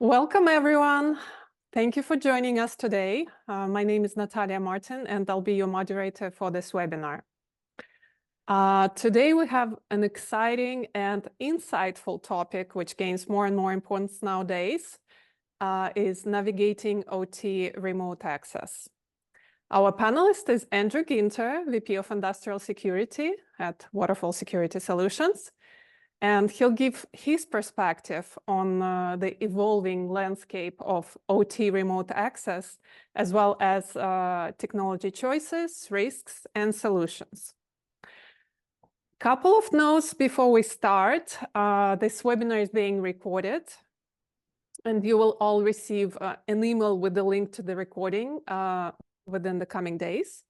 Welcome, everyone. Thank you for joining us today. My name is Natalia Martin, and I'll be your moderator for this webinar. Today, we have an exciting and insightful topic, which gains more and more importance nowadays, is navigating OT remote access. Our panelist is Andrew Ginter, VP of Industrial Security at Waterfall Security Solutions. And he'll give his perspective on the evolving landscape of OT remote access, as well as technology choices, risks, and solutions. Couple of notes before we start. This webinar is being recorded, and you will all receive an email with the link to the recording within the coming days.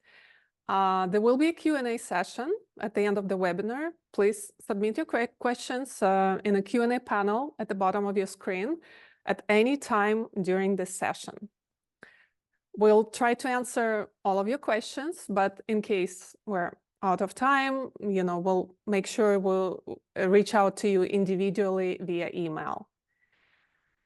There will be a Q&A session at the end of the webinar. Please submit your questions in a Q&A panel at the bottom of your screen at any time during this session. We'll try to answer all of your questions, but in case we're out of time, we'll make sure we'll reach out to you individually via email.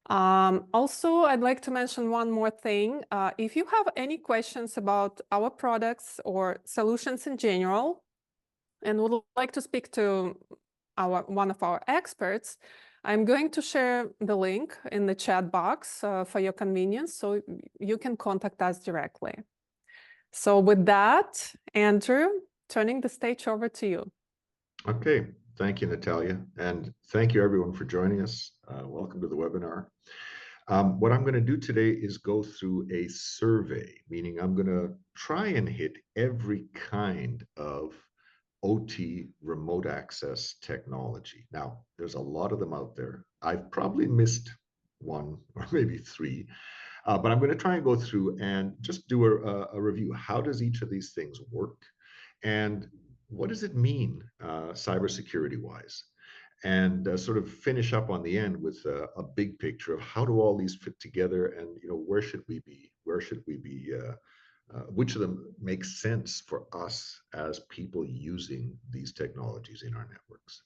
Also, I'd like to mention one more thing. If you have any questions about our products or solutions in general, and would like to speak to one of our experts, I'm going to share the link in the chat box for your convenience, so you can contact us directly. So with that, Andrew, turning the stage over to you. Okay. Thank you, Natalia, and thank you everyone for joining us. Welcome to the webinar. What I'm going to do today is go through a survey, meaning I'm going to try and hit every kind of OT remote access technology. Now, there's a lot of them out there. I've probably missed one or maybe three, but I'm going to try and go through and just do a review. How does each of these things work? And what does it mean cybersecurity-wise? And sort of finish up on the end with a big picture of how do all these fit together, and where should we be? Where should we be? Which of them makes sense for us as people using these technologies in our networks?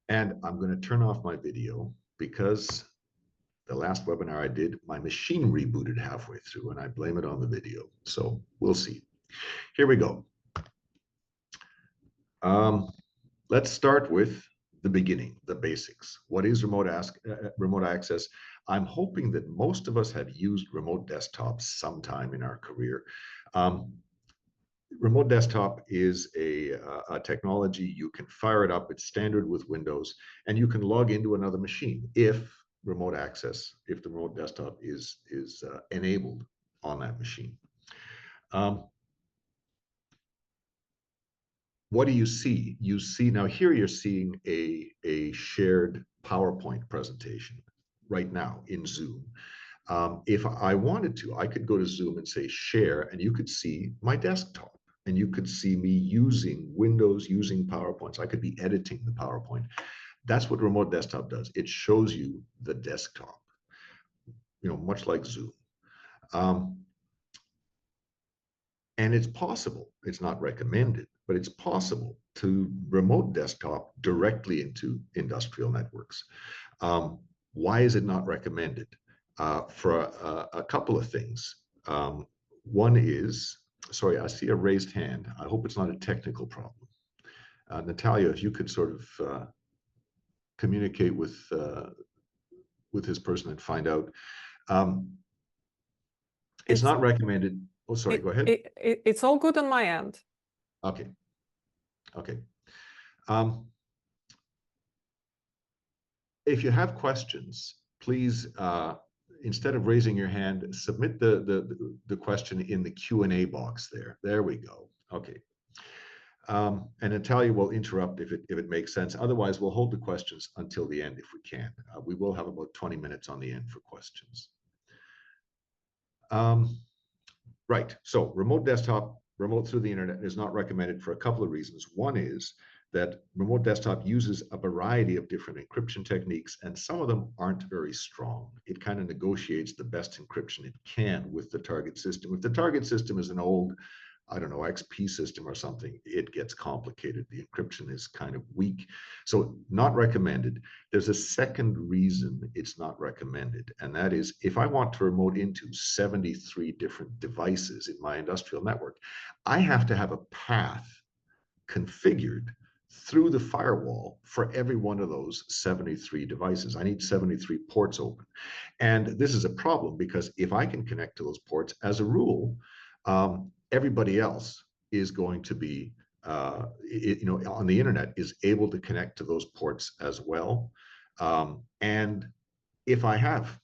And I'm going to turn off my video because the last webinar I did, my machine rebooted halfway through, and I blame it on the video. So we'll see. Here we go. Let's start with the beginning, the basics. What is remote access? I'm hoping that most of us have used remote desktops sometime in our career. Remote desktop is a technology. You can fire it up. It's standard with Windows, and you can log into another machine if the remote desktop is enabled on that machine. What do you see? You see, now here you're seeing a shared PowerPoint presentation right now in Zoom. If I wanted to, I could go to Zoom and say share, and you could see my desktop, and you could see me using Windows, using PowerPoints. I could be editing the PowerPoint. That's what remote desktop does. It shows you the desktop, much like Zoom. And it's possible, it's not recommended, but it's possible to remote desktop directly into industrial networks. Why is it not recommended? For a couple of things. One is, sorry, I see a raised hand. I hope it's not a technical problem. Natalia, if you could sort of communicate with this person and find out. It's not recommended. Oh, sorry, go ahead. It's all good on my end. Okay. Okay. If you have questions, please, instead of raising your hand, submit the question in the Q&A box there. There we go. Okay. And Natalia will interrupt if it makes sense. Otherwise, we'll hold the questions until the end if we can. We will have about 20 minutes on the end for questions. Right, so remote desktop, remote through the internet is not recommended for a couple of reasons. One is that remote desktop uses a variety of different encryption techniques, and some of them aren't very strong. It kind of negotiates the best encryption it can with the target system. If the target system is an old I don't know, XP system or something, it gets complicated. The encryption is kind of weak. So not recommended. There's a second reason it's not recommended, and that is if I want to remote into 73 different devices in my industrial network, I have to have a path configured through the firewall for every one of those 73 devices. I need 73 ports open. And this is a problem because if I can connect to those ports, as a rule, everybody else is going to be, on the internet is able to connect to those ports as well. And if I have,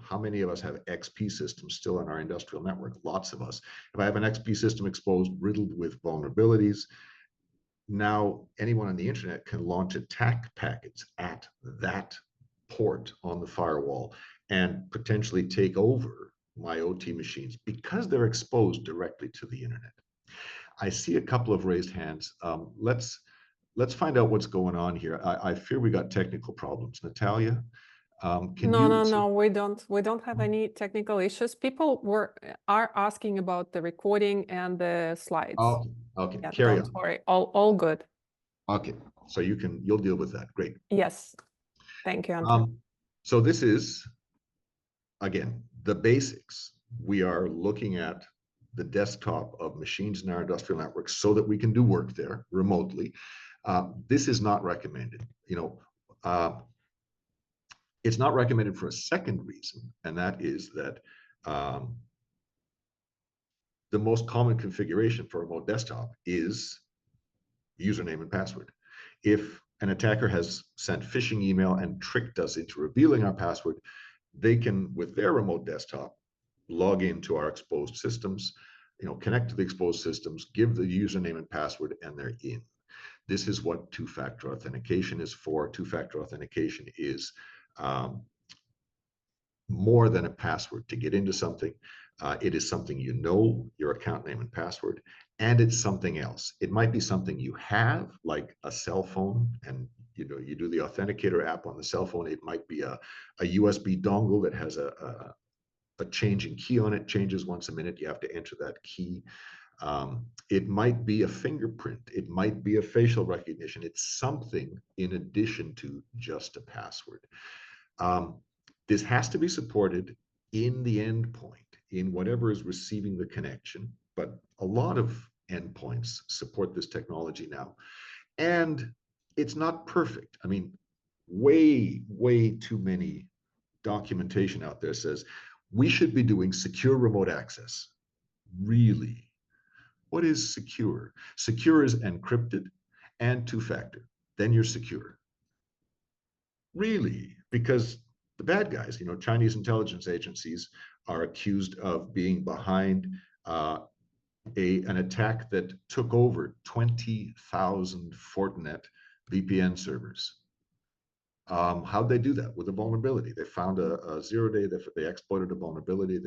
how many of us have XP systems still in our industrial network? Lots of us. If I have an XP system exposed, riddled with vulnerabilities, now anyone on the internet can launch attack packets at that port on the firewall and potentially take over my OT machines because they're exposed directly to the internet. I see a couple of raised hands. Let's find out what's going on here. I fear we got technical problems. Natalia, can No, you? no, no, we don't have any technical issues. People are asking about the recording and the slides. Okay, Yeah, carry don't on. worry. All good. Okay, so you'll deal with that. Great. Yes. Thank you, Andrew. So this is, again, the basics. We are looking at the desktop of machines in our industrial network so that we can do work there remotely. This is not recommended. It's not recommended for a second reason, and that is that the most common configuration for a remote desktop is username and password. If an attacker has sent phishing email and tricked us into revealing our password, they can, with their remote desktop, log into our exposed systems, connect to the exposed systems, give the username and password, and they're in. This is what two-factor authentication is for. Two-factor authentication is more than a password to get into something. It is something your account name and password, and it's something else. It might be something you have, like a cell phone, and you do the authenticator app on the cell phone. It might be a USB dongle that has a changing key on it, changes once a minute. You have to enter that key. It might be a fingerprint. It might be a facial recognition. It's something in addition to just a password. This has to be supported in the endpoint, in whatever is receiving the connection, but a lot of endpoints support this technology now. And it's not perfect. I mean, way, way too many documentation out there says we should be doing secure remote access. Really? What is secure? Secure is encrypted and two-factor. Then you're secure. Really? Because the bad guys, Chinese intelligence agencies are accused of being behind an attack that took over 20,000 Fortinet VPN servers. How'd they do that? With a vulnerability. They found a 0-day, they exploited a vulnerability.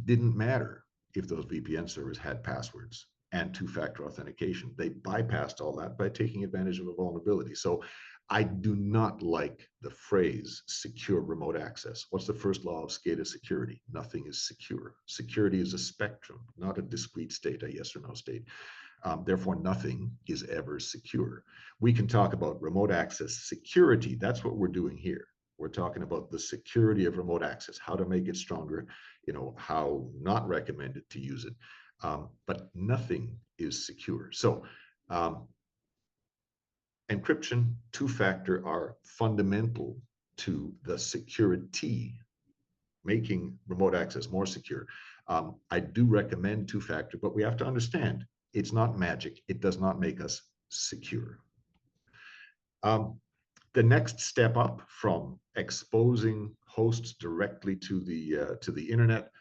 Didn't matter if those VPN servers had passwords and two-factor authentication. They bypassed all that by taking advantage of a vulnerability. So I do not like the phrase secure remote access. What's the first law of SCADA security? Nothing is secure. Security is a spectrum, not a discrete state, a yes or no state. Therefore, nothing is ever secure. We can talk about remote access security. That's what we're doing here. We're talking about the security of remote access, how to make it stronger, how not recommended to use it. But nothing is secure. So encryption, two-factor are fundamental to the security, making remote access more secure. I do recommend two-factor, but we have to understand it's not magic. It does not make us secure. The next step up from exposing hosts directly to the internet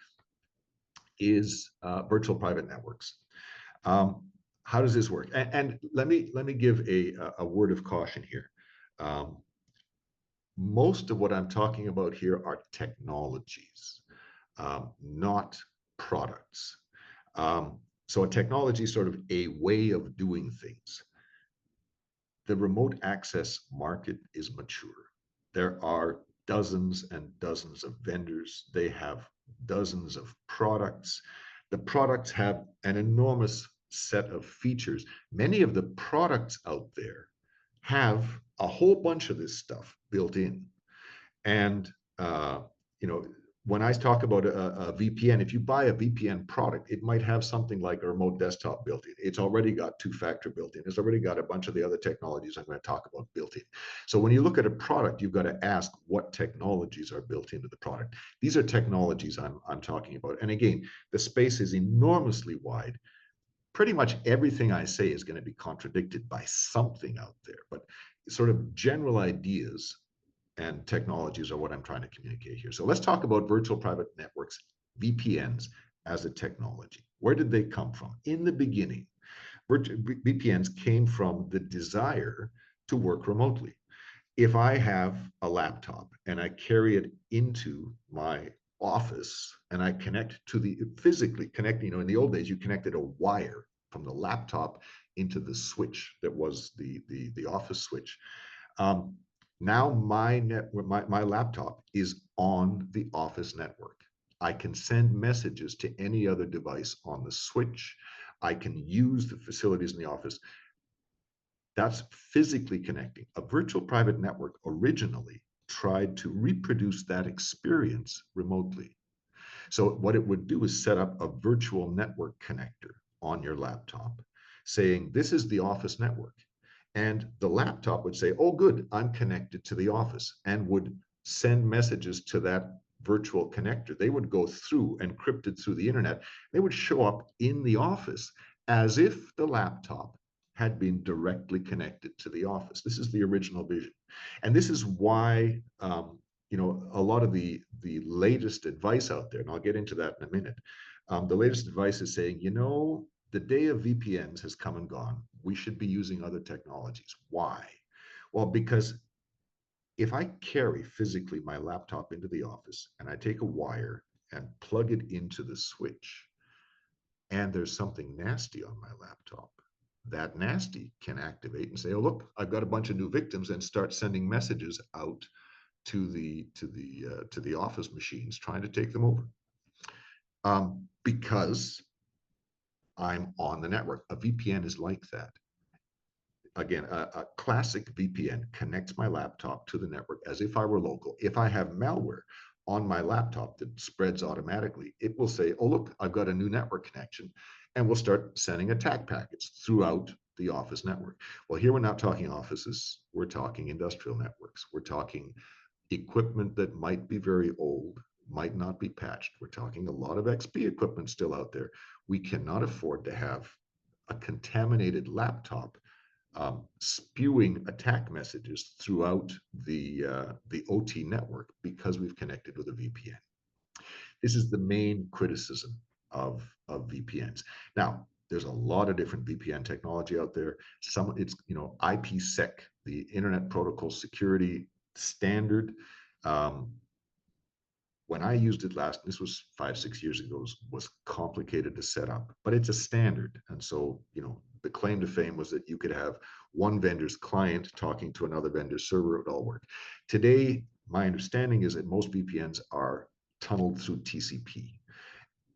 is virtual private networks. How does this work? And let me give a word of caution here. Most of what I'm talking about here are technologies, not products. So a technology is sort of a way of doing things. The remote access market is mature. There are dozens and dozens of vendors. They have dozens of products. The products have an enormous set of features. Many of the products out there have a whole bunch of this stuff built in. And you know, when I talk about a VPN, if you buy a VPN product, it might have something like a remote desktop built in. It's already got two-factor built in. It's already got a bunch of the other technologies I'm going to talk about built in. So when you look at a product, you've got to ask what technologies are built into the product. These are technologies I'm talking about. And again, the space is enormously wide. Pretty much everything I say is going to be contradicted by something out there, but sort of general ideas and technologies are what I'm trying to communicate here. So let's talk about virtual private networks, VPNs, as a technology. Where did they come from? In the beginning, VPNs came from the desire to work remotely. If I have a laptop and I carry it into my office and I connect to the physically connect, in the old days, you connected a wire from the laptop into the switch that was the office switch. Now my laptop is on the office network. I can send messages to any other device on the switch. I can use the facilities in the office. That's physically connecting. A virtual private network originally tried to reproduce that experience remotely. So what it would do is set up a virtual network connector on your laptop saying, this is the office network. And the laptop would say, oh, good, I'm connected to the office, and would send messages to that virtual connector. They would go through, encrypted through the internet. They would show up in the office as if the laptop had been directly connected to the office. This is the original vision. And this is why a lot of the latest advice out there, and I'll get into that in a minute, the latest advice is saying, the day of VPNs has come and gone. We should be using other technologies. Why? Well, because if I carry physically my laptop into the office and I take a wire and plug it into the switch, and there's something nasty on my laptop, that nasty can activate and say, oh, look, I've got a bunch of new victims, and start sending messages out to the office machines trying to take them over. Because I'm on the network. A VPN is like that. Again, a classic VPN connects my laptop to the network as if I were local. If I have malware on my laptop that spreads automatically, it will say, oh, look, I've got a new network connection, and we'll start sending attack packets throughout the office network. Well, here we're not talking offices. We're talking industrial networks. We're talking equipment that might be very old, might not be patched. We're talking a lot of XP equipment still out there. We cannot afford to have a contaminated laptop spewing attack messages throughout the OT network because we've connected with a VPN. This is the main criticism of VPNs. Now, there's a lot of different VPN technology out there. Some it's IPsec, the Internet Protocol Security Standard. When I used it last, this was 5-6 years ago, was complicated to set up, but it's a standard. And so, the claim to fame was that you could have one vendor's client talking to another vendor's server, it would all work. Today, my understanding is that most VPNs are tunneled through TCP,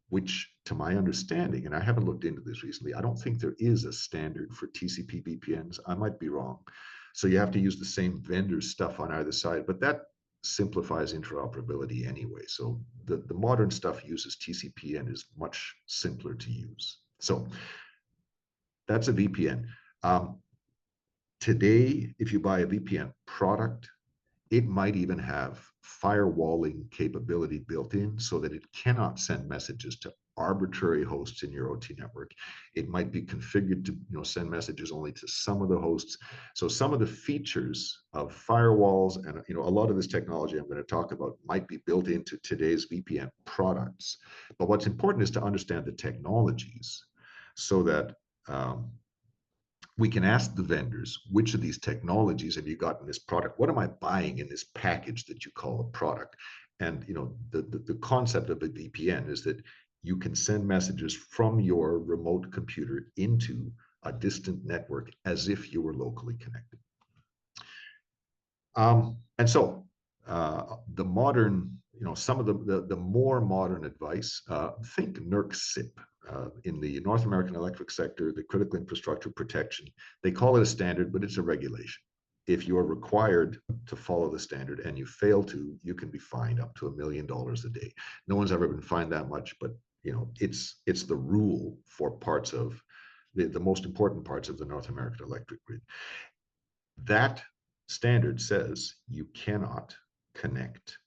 which to my understanding, and I haven't looked into this recently, I don't think there is a standard for TCP VPNs. I might be wrong. So you have to use the same vendor's stuff on either side, but that simplifies interoperability anyway. So the modern stuff uses TCP and is much simpler to use. So that's a VPN. Today, if you buy a VPN product, it might even have firewalling capability built in so that it cannot send messages to arbitrary hosts in your OT network. It might be configured to send messages only to some of the hosts. So some of the features of firewalls and a lot of this technology I'm going to talk about might be built into today's VPN products. But what's important is to understand the technologies so that we can ask the vendors, which of these technologies have you got in this product? What am I buying in this package that you call a product? And the concept of a VPN is that you can send messages from your remote computer into a distant network as if you were locally connected. And so the modern some of the more modern advice, think NERC-CIP. In the North American electric sector, the critical infrastructure protection, they call it a standard, but it's a regulation. If you are required to follow the standard and you fail to, you can be fined up to $1 million a day. No one's ever been fined that much, but it's the rule for parts of the most important parts of the North American electric grid. That standard says you cannot connect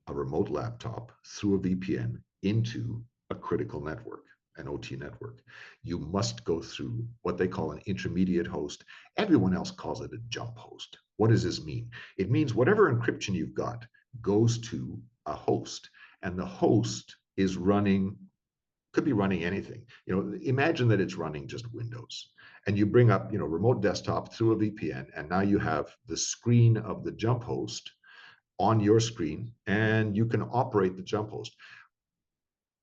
a remote laptop through a VPN into a critical network, an OT network. You must go through what they call an intermediate host. Everyone else calls it a jump host. What does this mean? It means whatever encryption you've got goes to a host, and the host is running, could be running anything. Imagine that it's running just Windows, and you bring up, remote desktop through a VPN, and now you have the screen of the jump host on your screen, and you can operate the jump host.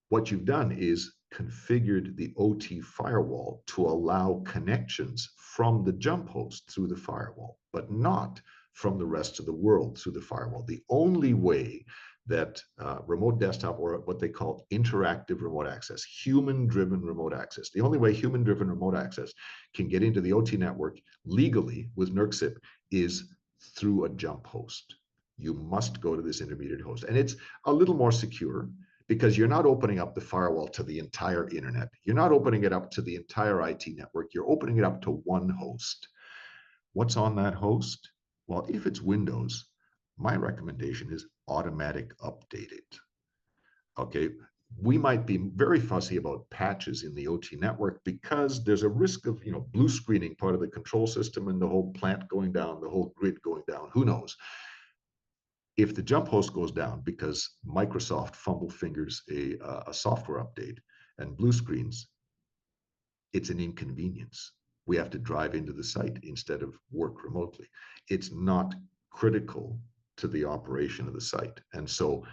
What you've done is configured the OT firewall to allow connections from the jump host through the firewall, but not from the rest of the world through the firewall. The only way that remote desktop, or what they call interactive remote access, human-driven remote access, the only way human-driven remote access can get into the OT network legally with NERC-CIP is through a jump host. You must go to this intermediate host, and it's a little more secure because you're not opening up the firewall to the entire internet. You're not opening it up to the entire IT network. You're opening it up to one host. What's on that host? Well, if it's Windows, my recommendation is automatic update it. Okay, we might be very fussy about patches in the OT network because there's a risk of blue screening part of the control system and the whole plant going down, the whole grid going down. Who knows? If the jump host goes down because Microsoft fumble fingers a software update and blue screens, it's an inconvenience. We have to drive into the site instead of work remotely. It's not critical to the operation of the site. And so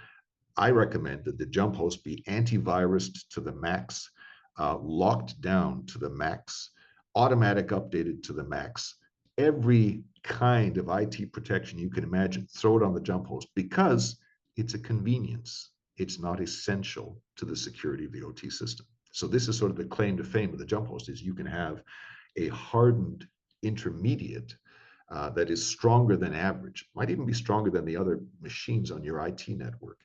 I recommend that the jump host be antivirused to the max, locked down to the max, automatic updated to the max. Every kind of IT protection you can imagine, throw it on the jump host, because it's a convenience. It's not essential to the security of the OT system. So this is sort of the claim to fame of the jump host, is you can have a hardened intermediate that is stronger than average, might even be stronger than the other machines on your IT network,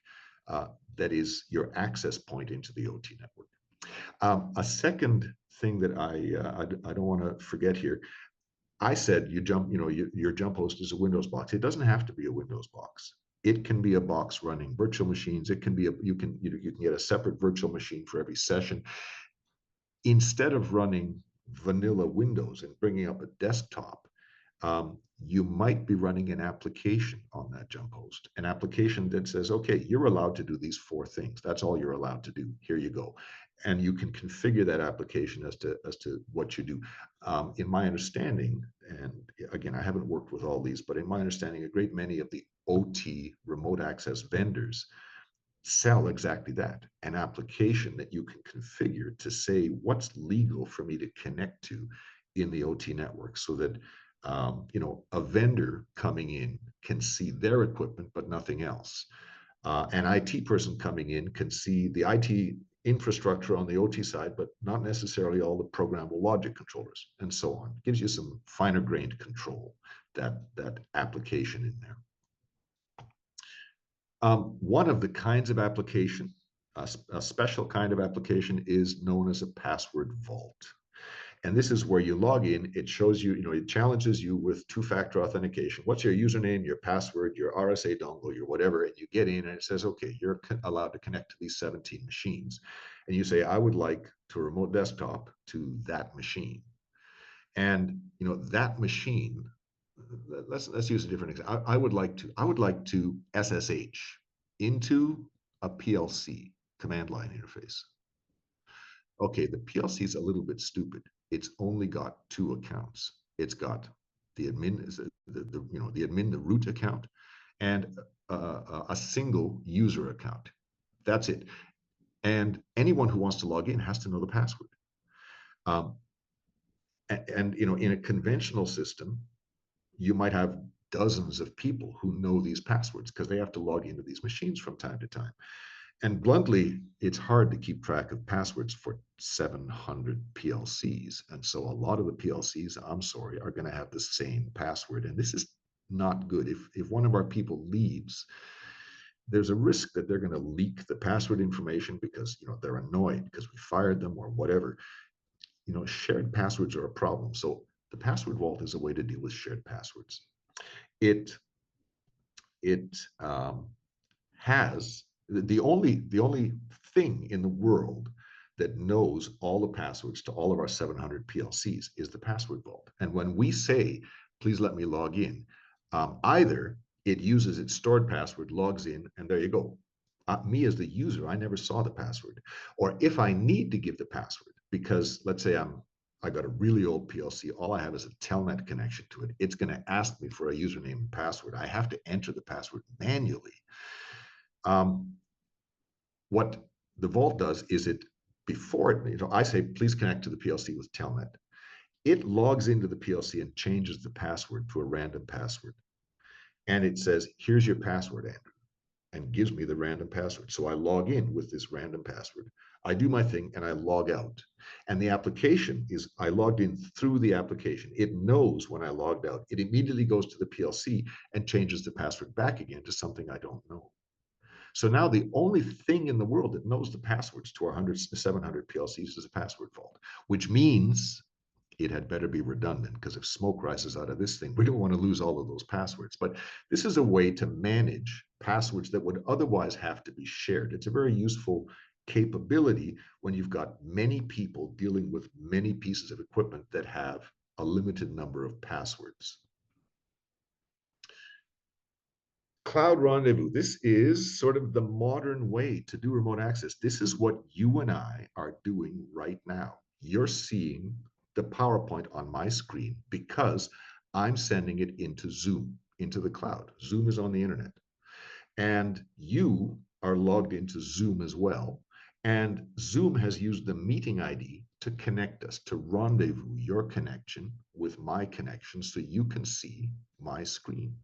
that is your access point into the OT network. A second thing that I don't want to forget here, I said your jump host is a Windows box. It doesn't have to be a Windows box. It can be a box running virtual machines. It can be you can get a separate virtual machine for every session. Instead of running vanilla Windows and bringing up a desktop, you might be running an application on that jump host, an application that says, okay, you're allowed to do these 4 things. That's all you're allowed to do. Here you go. And you can configure that application as to what you do. In my understanding, and again, I haven't worked with all these, but in my understanding, a great many of the OT remote access vendors sell exactly that, an application that you can configure to say what's legal for me to connect to in the OT network, so that a vendor coming in can see their equipment but nothing else. An IT person coming in can see the IT infrastructure on the OT side, but not necessarily all the programmable logic controllers, and so on. It gives you some finer grained control, that application in there. One of the kinds of application, a special kind of application, is known as a password vault. And this is where you log in, it shows you, it challenges you with 2-factor authentication. What's your username, your password, your RSA dongle, your whatever, and you get in and it says, okay, you're allowed to connect to these 17 machines. And you say, I would like to remote desktop to that machine. And, that machine, let's use a different example. I would like to SSH into a PLC, command line interface. Okay, the PLC is a little bit stupid. It's only got 2 accounts. It's got the admin, the admin, the root account, and a single user account. That's it. And anyone who wants to log in has to know the password. And in a conventional system, you might have dozens of people who know these passwords because they have to log into these machines from time to time. And bluntly, it's hard to keep track of passwords for 700 PLCs. And so a lot of the PLCs, I'm sorry, are going to have the same password. And this is not good. If one of our people leaves, there's a risk that they're going to leak the password information because they're annoyed because we fired them or whatever. Shared passwords are a problem. So the password vault is a way to deal with shared passwords. It has the only thing in the world that knows all the passwords to all of our 700 PLCs is the password vault. And when we say, please let me log in, either it uses its stored password, logs in, and there you go. Me as the user, I never saw the password. Or if I need to give the password, because let's say I got a really old PLC, all I have is a telnet connection to it. It's going to ask me for a username and password. I have to enter the password manually. What the vault does is before it, I say, please connect to the PLC with telnet. It logs into the PLC and changes the password to a random password. And it says, here's your password, Andrew, and gives me the random password. So I log in with this random password. I do my thing and I log out. And the application is, I logged in through the application. It knows when I logged out. It immediately goes to the PLC and changes the password back again to something I don't know. So now the only thing in the world that knows the passwords to our 700 PLCs is a password vault, which means it had better be redundant, because if smoke rises out of this thing, we don't want to lose all of those passwords. But this is a way to manage passwords that would otherwise have to be shared. It's a very useful capability when you've got many people dealing with many pieces of equipment that have a limited number of passwords. Cloud Rendezvous. This is sort of the modern way to do remote access. This is what you and I are doing right now. You're seeing the PowerPoint on my screen because I'm sending it into Zoom, into the cloud. Zoom is on the internet. And you are logged into Zoom as well. And Zoom has used the meeting ID to connect us, to rendezvous your connection with my connection so you can see my screen.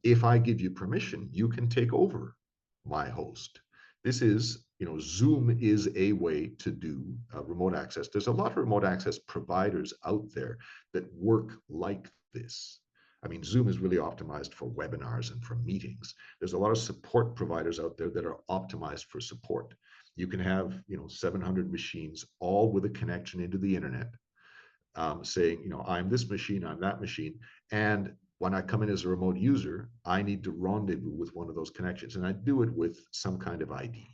If I give you permission, you can take over my host. This is, Zoom is a way to do remote access. There's a lot of remote access providers out there that work like this. I mean, Zoom is really optimized for webinars and for meetings. There's a lot of support providers out there that are optimized for support. You can have, 700 machines, all with a connection into the internet, saying, I'm this machine, I'm that machine. And when I come in as a remote user, I need to rendezvous with one of those connections. And I do it with some kind of ID.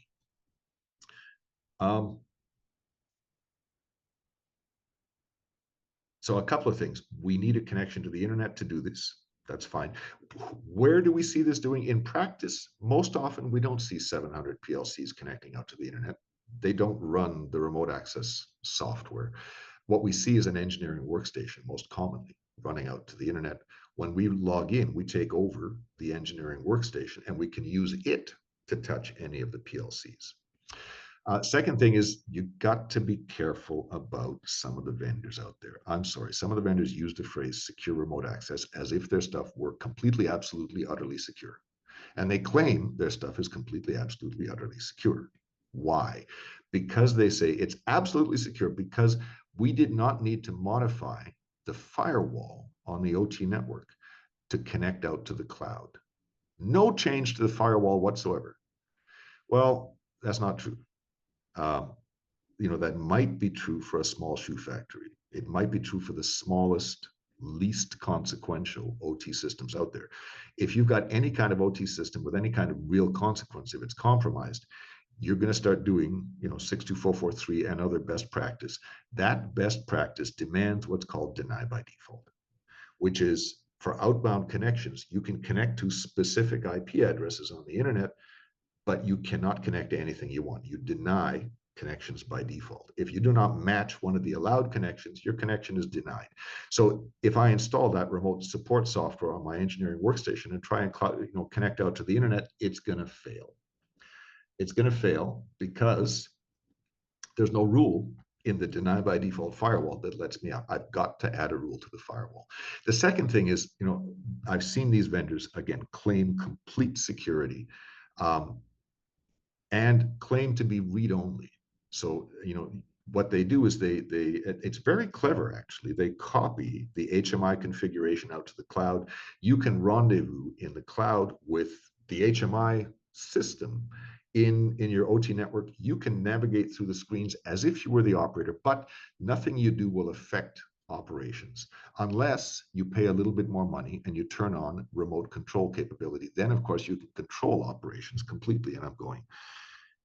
So a couple of things. We need a connection to the internet to do this. That's fine. Where do we see this doing? In practice, most often we don't see 700 PLCs connecting out to the internet. They don't run the remote access software. What we see is an engineering workstation, most commonly, running out to the internet. When we log in, we take over the engineering workstation and we can use it to touch any of the PLCs. Second thing is you got to be careful about some of the vendors out there. I'm sorry, some of the vendors use the phrase secure remote access as if their stuff were completely, absolutely, utterly secure. And they claim their stuff is completely, absolutely, utterly secure. Why? Because they say it's absolutely secure because we did not need to modify the firewall on the OT network to connect out to the cloud. No change to the firewall whatsoever. Well, that's not true. That might be true for a small shoe factory. It might be true for the smallest, least consequential OT systems out there. If you've got any kind of OT system with any kind of real consequence, if it's compromised, you're going to start doing, 62443 and other best practice. That best practice demands what's called deny by default, which is for outbound connections, you can connect to specific IP addresses on the internet, but you cannot connect to anything you want. You deny connections by default. If you do not match one of the allowed connections, your connection is denied. So if I install that remote support software on my engineering workstation and try and connect out to the internet, it's going to fail. It's going to fail because there's no rule in the deny by default firewall that lets me out. I've got to add a rule to the firewall. The second thing is, I've seen these vendors, again, claim complete security and claim to be read-only. So, what they do is it's very clever, actually. They copy the HMI configuration out to the cloud. You can rendezvous in the cloud with the HMI system in your OT network. You can navigate through the screens as if you were the operator, but nothing you do will affect operations unless you pay a little bit more money and you turn on remote control capability. Then, of course, you can control operations completely. And I'm going,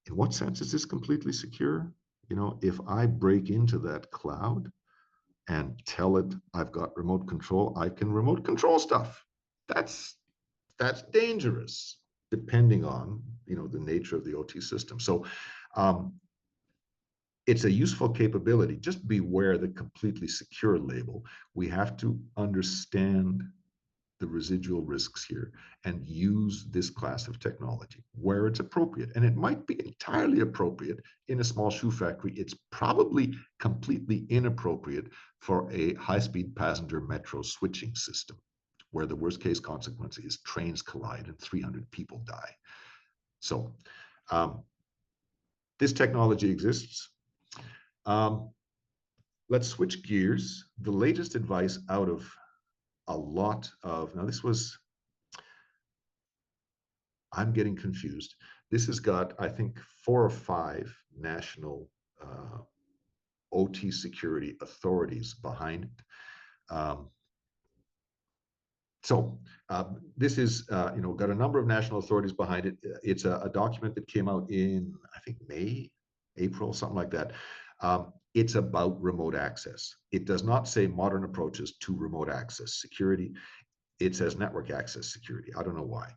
in what sense is this completely secure? If I break into that cloud and tell it I've got remote control, I can remote control stuff. That's dangerous, depending on the nature of the OT system. So it's a useful capability. Just beware the completely secure label. We have to understand the residual risks here and use this class of technology where it's appropriate. And it might be entirely appropriate in a small shoe factory. It's probably completely inappropriate for a high-speed passenger metro switching system, where the worst case consequence is trains collide and 300 people die. So this technology exists. Let's switch gears. The latest advice out of a lot of, now this was, I'm getting confused. This has got, I think, 4 or 5 national OT security authorities behind it. This is, got a number of national authorities behind it. It's a document that came out in, I think, May, April, something like that. It's about remote access. It does not say modern approaches to remote access security. It says network access security. I don't know why.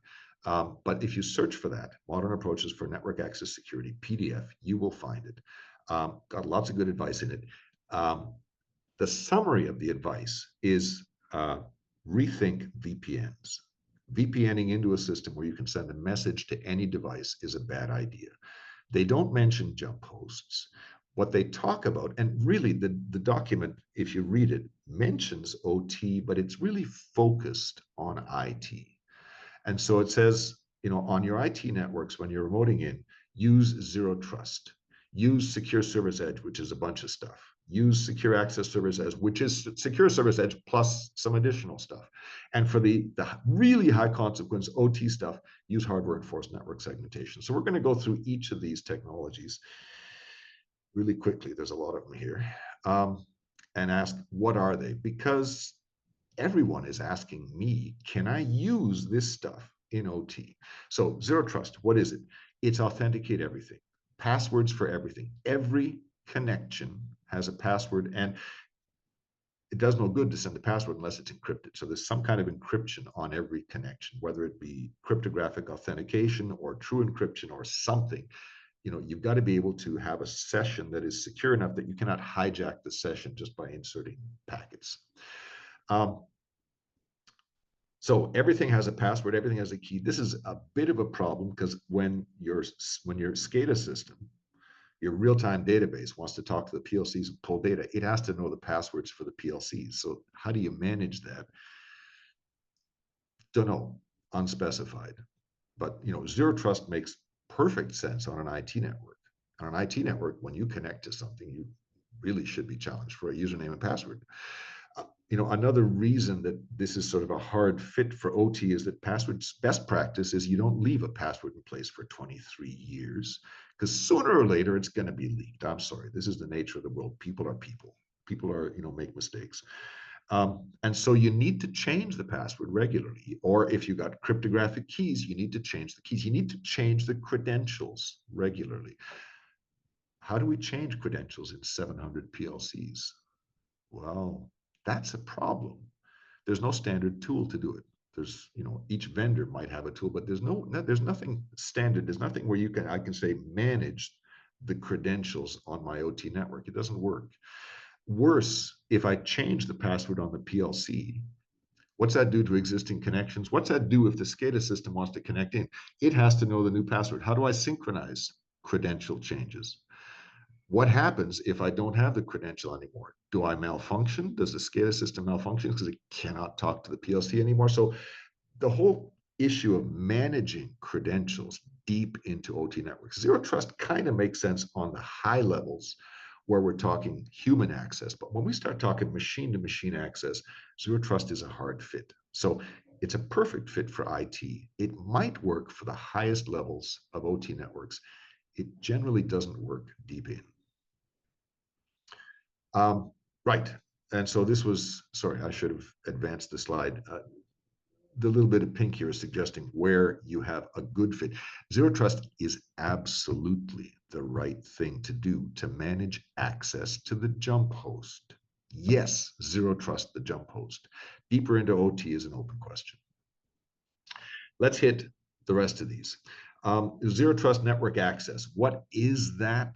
But if you search for that, modern approaches for network access security, PDF, you will find it. Got lots of good advice in it. The summary of the advice is rethink VPNs. VPNing into a system where you can send a message to any device is a bad idea. They don't mention jump hosts. What they talk about, and really the document, if you read it, mentions OT, but it's really focused on IT. And so it says, on your IT networks, when you're remoting in, use Zero Trust, use Secure Service Edge, which is a bunch of stuff, use Secure Access Service Edge, which is Secure Service Edge plus some additional stuff. And for the really high consequence OT stuff, use hardware enforced network segmentation. So we're going to go through each of these technologies really quickly. There's a lot of them here. And ask, what are they? Because everyone is asking me, can I use this stuff in OT? So Zero Trust, what is it? It's authenticate everything. Passwords for everything. Every connection has a password, and it does no good to send a password unless it's encrypted. So there's some kind of encryption on every connection, whether it be cryptographic authentication or true encryption or something. You've got to be able to have a session that is secure enough that you cannot hijack the session just by inserting packets. So everything has a password, everything has a key. This is a bit of a problem because when your SCADA system, your real-time database, wants to talk to the PLCs and pull data, it has to know the passwords for the PLCs. So how do you manage that? Don't know, unspecified. But Zero Trust makes perfect sense on an IT network. On an IT network, when you connect to something, you really should be challenged for a username and password. Another reason that this is sort of a hard fit for OT is that passwords best practice is you don't leave a password in place for 23 years, because sooner or later it's going to be leaked. I'm sorry, this is the nature of the world. People are people. People are, make mistakes. And so you need to change the password regularly. Or if you got cryptographic keys, you need to change the keys. You need to change the credentials regularly. How do we change credentials in 700 PLCs? Well, that's a problem. There's no standard tool to do it. There's, each vendor might have a tool, but there's nothing standard. There's nothing where I can say manage the credentials on my OT network. It doesn't work. Worse, if I change the password on the PLC, what's that do to existing connections? What's that do if the SCADA system wants to connect in? It has to know the new password. How do I synchronize credential changes? What happens if I don't have the credential anymore? Do I malfunction? Does the SCADA system malfunction because it cannot talk to the PLC anymore? So the whole issue of managing credentials deep into OT networks, zero trust kind of makes sense on the high levels where we're talking human access. But when we start talking machine to machine access, zero trust is a hard fit. So it's a perfect fit for IT. It might work for the highest levels of OT networks. It generally doesn't work deep in. Right. And so this was, sorry, I should have advanced the slide. The little bit of pink here is suggesting where you have a good fit. Zero trust is absolutely the right thing to do to manage access to the jump host. Yes, zero trust the jump host. Deeper into OT is an open question. Let's hit the rest of these. Zero trust network access. What is that?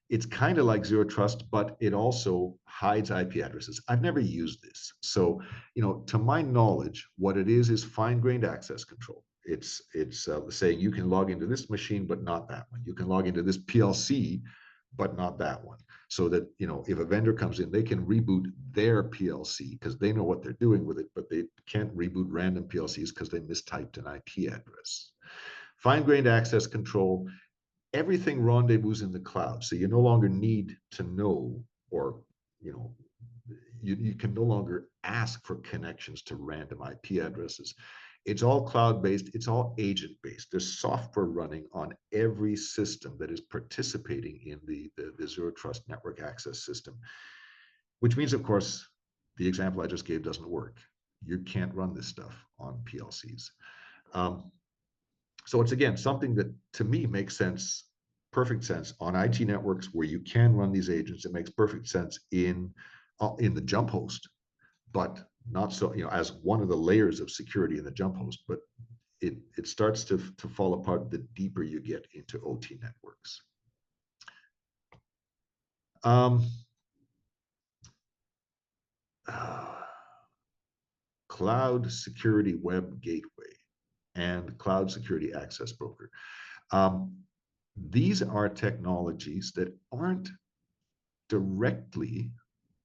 It's kind of like zero trust, but it also hides IP addresses. I've never used this. So, to my knowledge, what it is fine-grained access control. It's saying you can log into this machine, but not that one. You can log into this PLC, but not that one. So that, if a vendor comes in, they can reboot their PLC because they know what they're doing with it, but they can't reboot random PLCs because they mistyped an IP address. Fine-grained access control, everything rendezvous in the cloud. So you no longer need to know, or, you can no longer ask for connections to random IP addresses. It's all cloud-based. It's all agent-based. There's software running on every system that is participating in the Zero Trust network access system, which means, of course, the example I just gave doesn't work. You can't run this stuff on PLCs. So it's, again, something that, to me, makes sense, perfect sense on IT networks where you can run these agents. It makes perfect sense in the jump host, but not so, as one of the layers of security in the jump host. But it starts to fall apart the deeper you get into OT networks. Cloud security web gateway and cloud security access broker. These are technologies that aren't directly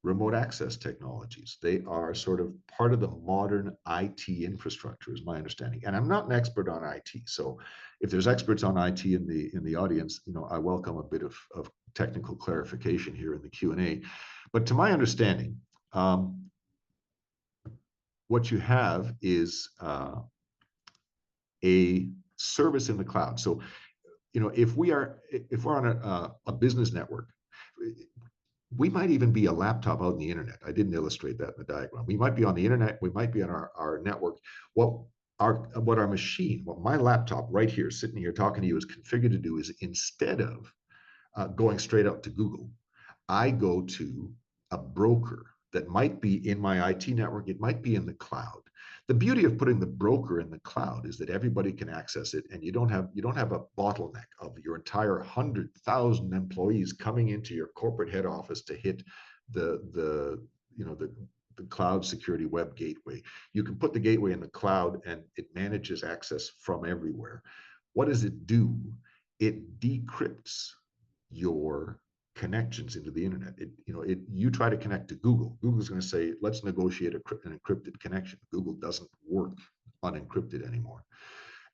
remote access technologies. They are sort of part of the modern IT infrastructure, is my understanding. And I'm not an expert on IT, so if there's experts on IT in the audience, I welcome a bit of technical clarification here in the Q&A. But to my understanding, what you have is a service in the cloud. So, if we're on a business network, we might even be a laptop out in the internet. I didn't illustrate that in the diagram. We might be on the internet. We might be on our network. What our machine, what my laptop right here, sitting here talking to you, is configured to do is, instead of going straight out to Google, I go to a broker that might be in my IT network. It might be in the cloud. The beauty of putting the broker in the cloud is that everybody can access it, and you don't have a bottleneck of your entire 100,000 employees coming into your corporate head office to hit the cloud security web gateway. You can put the gateway in the cloud, and it manages access from everywhere. What does it do? It decrypts your connections into the internet. You try to connect to Google. Google's going to say, let's negotiate an encrypted connection. Google doesn't work unencrypted anymore.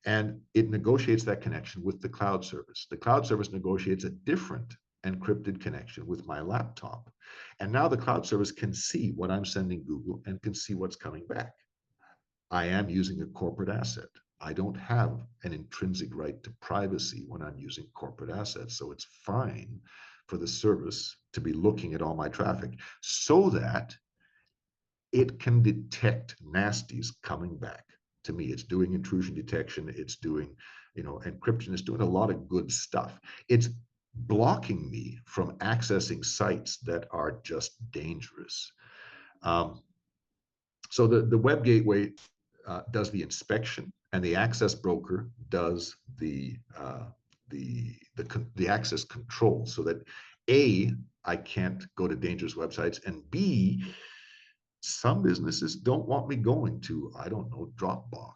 And it negotiates that connection with the cloud service. The cloud service negotiates a different encrypted connection with my laptop. And now the cloud service can see what I'm sending Google and can see what's coming back. I am using a corporate asset. I don't have an intrinsic right to privacy when I'm using corporate assets. So it's fine for the service to be looking at all my traffic so that it can detect nasties coming back to me. It's doing intrusion detection. It's doing, encryption. It's doing a lot of good stuff. It's blocking me from accessing sites that are just dangerous. So the web gateway does the inspection, and the access broker does the access control, so that A, I can't go to dangerous websites, and B, some businesses don't want me going to, I don't know, Dropbox,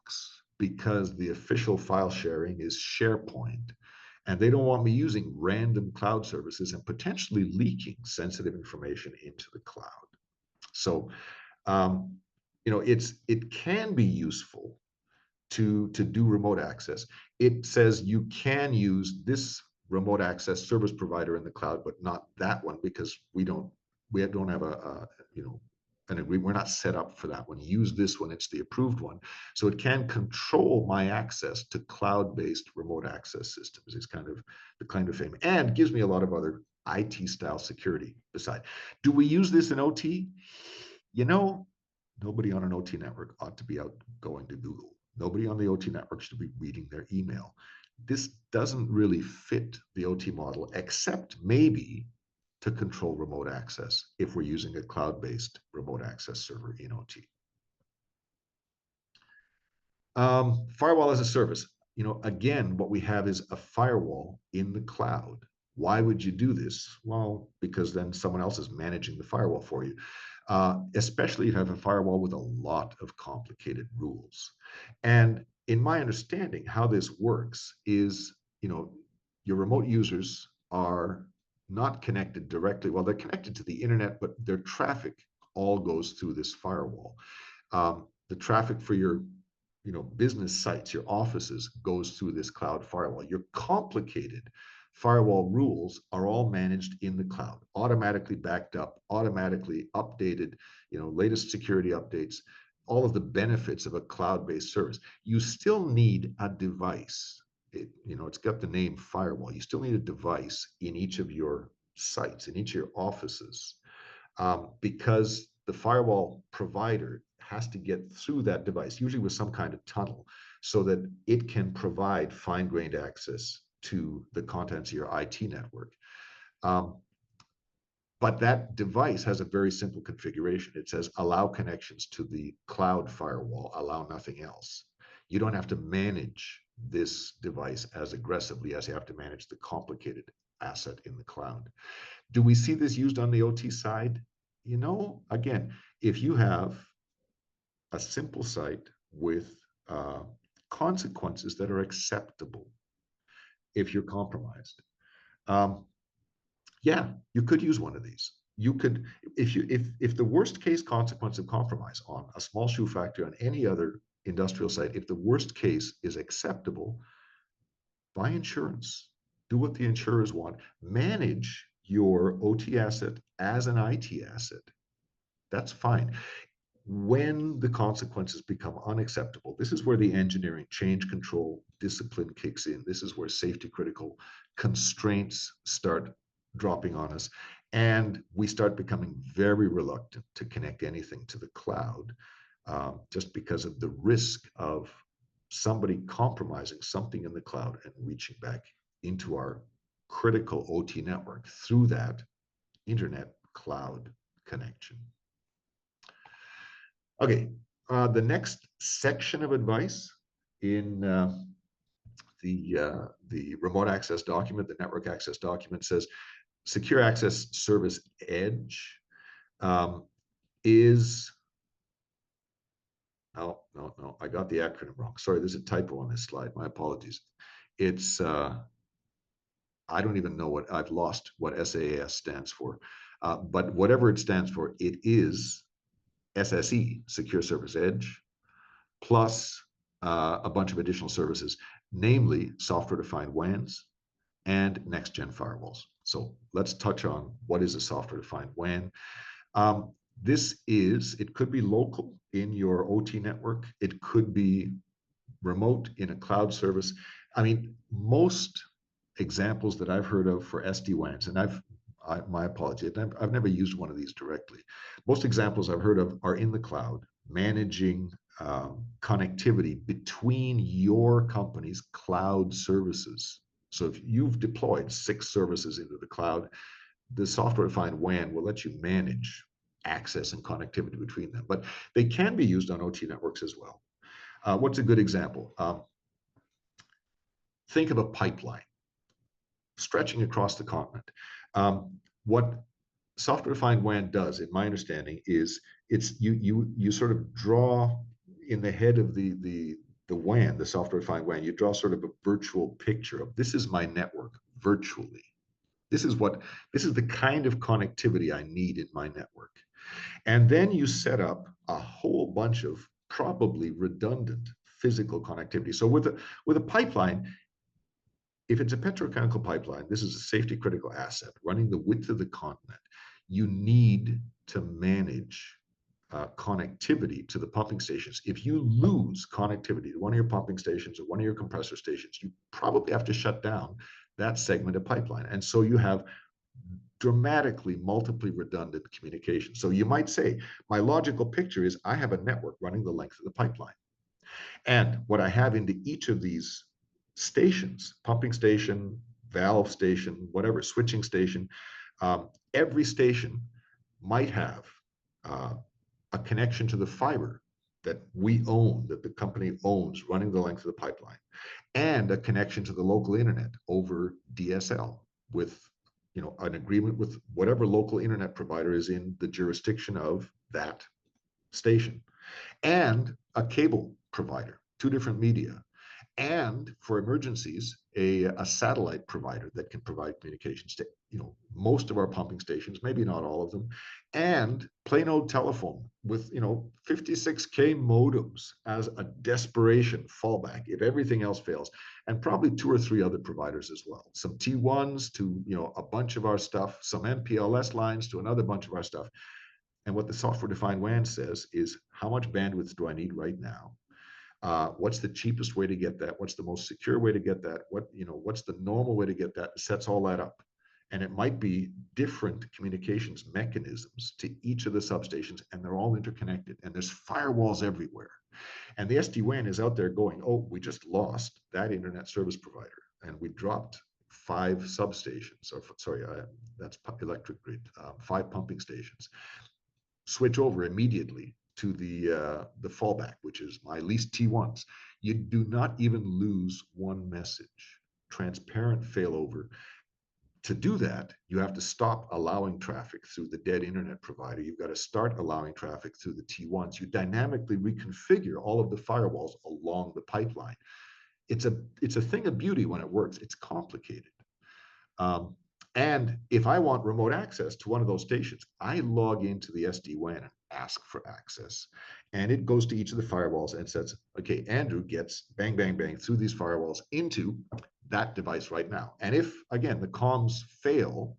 because the official file sharing is SharePoint. And they don't want me using random cloud services and potentially leaking sensitive information into the cloud. So, it can be useful to do remote access. It says you can use this remote access service provider in the cloud, but not that one, because we don't have we're not set up for that one. Use this one, it's the approved one. So it can control my access to cloud-based remote access systems. Is kind of the claim to fame, and gives me a lot of other IT style security beside. Do we use this in OT? You know, nobody on an OT network ought to be out going to Google. Nobody on the OT network should be reading their email. This doesn't really fit the OT model, except maybe to control remote access if we're using a cloud-based remote access server in OT. Firewall as a service. Again, what we have is a firewall in the cloud. Why would you do this? Well, because then someone else is managing the firewall for you. Especially if you have a firewall with a lot of complicated rules. And in my understanding, how this works is, your remote users are not connected directly. Well, they're connected to the internet, but their traffic all goes through this firewall. The traffic for your business sites, your offices, goes through this cloud firewall. Your complicated firewall rules are all managed in the cloud, automatically backed up, automatically updated, latest security updates, all of the benefits of a cloud-based service. You still need a device. It's got the name firewall. You still need a device in each of your sites, in each of your offices, because the firewall provider has to get through that device, usually with some kind of tunnel, so that it can provide fine-grained access to the contents of your IT network. But that device has a very simple configuration. It says, allow connections to the cloud firewall, allow nothing else. You don't have to manage this device as aggressively as you have to manage the complicated asset in the cloud. Do we see this used on the OT side? Again, if you have a simple site with consequences that are acceptable if you're compromised, yeah, you could use one of these. You could, if the worst case consequence of compromise on a small shoe factory, on any other industrial site, if the worst case is acceptable, buy insurance. Do what the insurers want. Manage your OT asset as an IT asset. That's fine. When the consequences become unacceptable, this is where the engineering, change control, discipline kicks in. This is where safety critical constraints start dropping on us. And we start becoming very reluctant to connect anything to the cloud, just because of the risk of somebody compromising something in the cloud and reaching back into our critical OT network through that internet cloud connection. Okay, the next section of advice in the remote access document, the network access document, says secure access service edge is, no, I got the acronym wrong. Sorry, there's a typo on this slide. My apologies. It's, I don't even know what, I've lost what SaaS stands for. But whatever it stands for, it is SSE, Secure Service Edge, plus a bunch of additional services, namely software-defined WANs and next-gen firewalls. So let's touch on what is a software-defined WAN. It could be local in your OT network. It could be remote in a cloud service. I mean, most examples that I've heard of for SD-WANs, and my apology, I've never used one of these directly. Most examples I've heard of are in the cloud, managing connectivity between your company's cloud services. So if you've deployed 6 services into the cloud, the software-defined WAN will let you manage access and connectivity between them. But they can be used on OT networks as well. What's a good example? Think of a pipeline stretching across the continent. What software-defined WAN does, in my understanding, is you sort of draw in the head of the the WAN, the software-defined WAN, you draw sort of a virtual picture of this is my network virtually. This is the kind of connectivity I need in my network. And then you set up a whole bunch of probably redundant physical connectivity. So with a pipeline, if it's a petrochemical pipeline, this is a safety critical asset running the width of the continent. You need to manage connectivity to the pumping stations. If you lose connectivity to one of your pumping stations or one of your compressor stations, you probably have to shut down that segment of pipeline. And so you have dramatically multiply redundant communication. So you might say, my logical picture is I have a network running the length of the pipeline. And what I have into each of these stations, pumping station, valve station, whatever, switching station, every station might have a connection to the fiber that we own, that the company owns running the length of the pipeline, and a connection to the local internet over DSL with an agreement with whatever local internet provider is in the jurisdiction of that station, and a cable provider, two different media, and for emergencies, a satellite provider that can provide communications to most of our pumping stations, maybe not all of them, and plain old telephone with 56K modems as a desperation fallback if everything else fails, and probably two or three other providers as well. Some T1s to a bunch of our stuff, some MPLS lines to another bunch of our stuff. And what the software-defined WAN says is, how much bandwidth do I need right now? What's the cheapest way to get that? What's the most secure way to get that? What's the normal way to get that? It sets all that up. And it might be different communications mechanisms to each of the substations, and they're all interconnected, and there's firewalls everywhere. And the SD-WAN is out there going, oh, we just lost that internet service provider, and we dropped 5 substations, or sorry, that's electric grid, 5 pumping stations. Switch over immediately to the fallback, which is my least T1s. You do not even lose one message. Transparent failover. To do that, you have to stop allowing traffic through the dead internet provider. You've got to start allowing traffic through the T1s. You dynamically reconfigure all of the firewalls along the pipeline. It's a thing of beauty when it works. It's complicated. And if I want remote access to one of those stations, I log into the SD-WAN and ask for access. And it goes to each of the firewalls and says, okay, Andrew gets bang, bang, bang through these firewalls into that device right now. And if, again, the comms fail,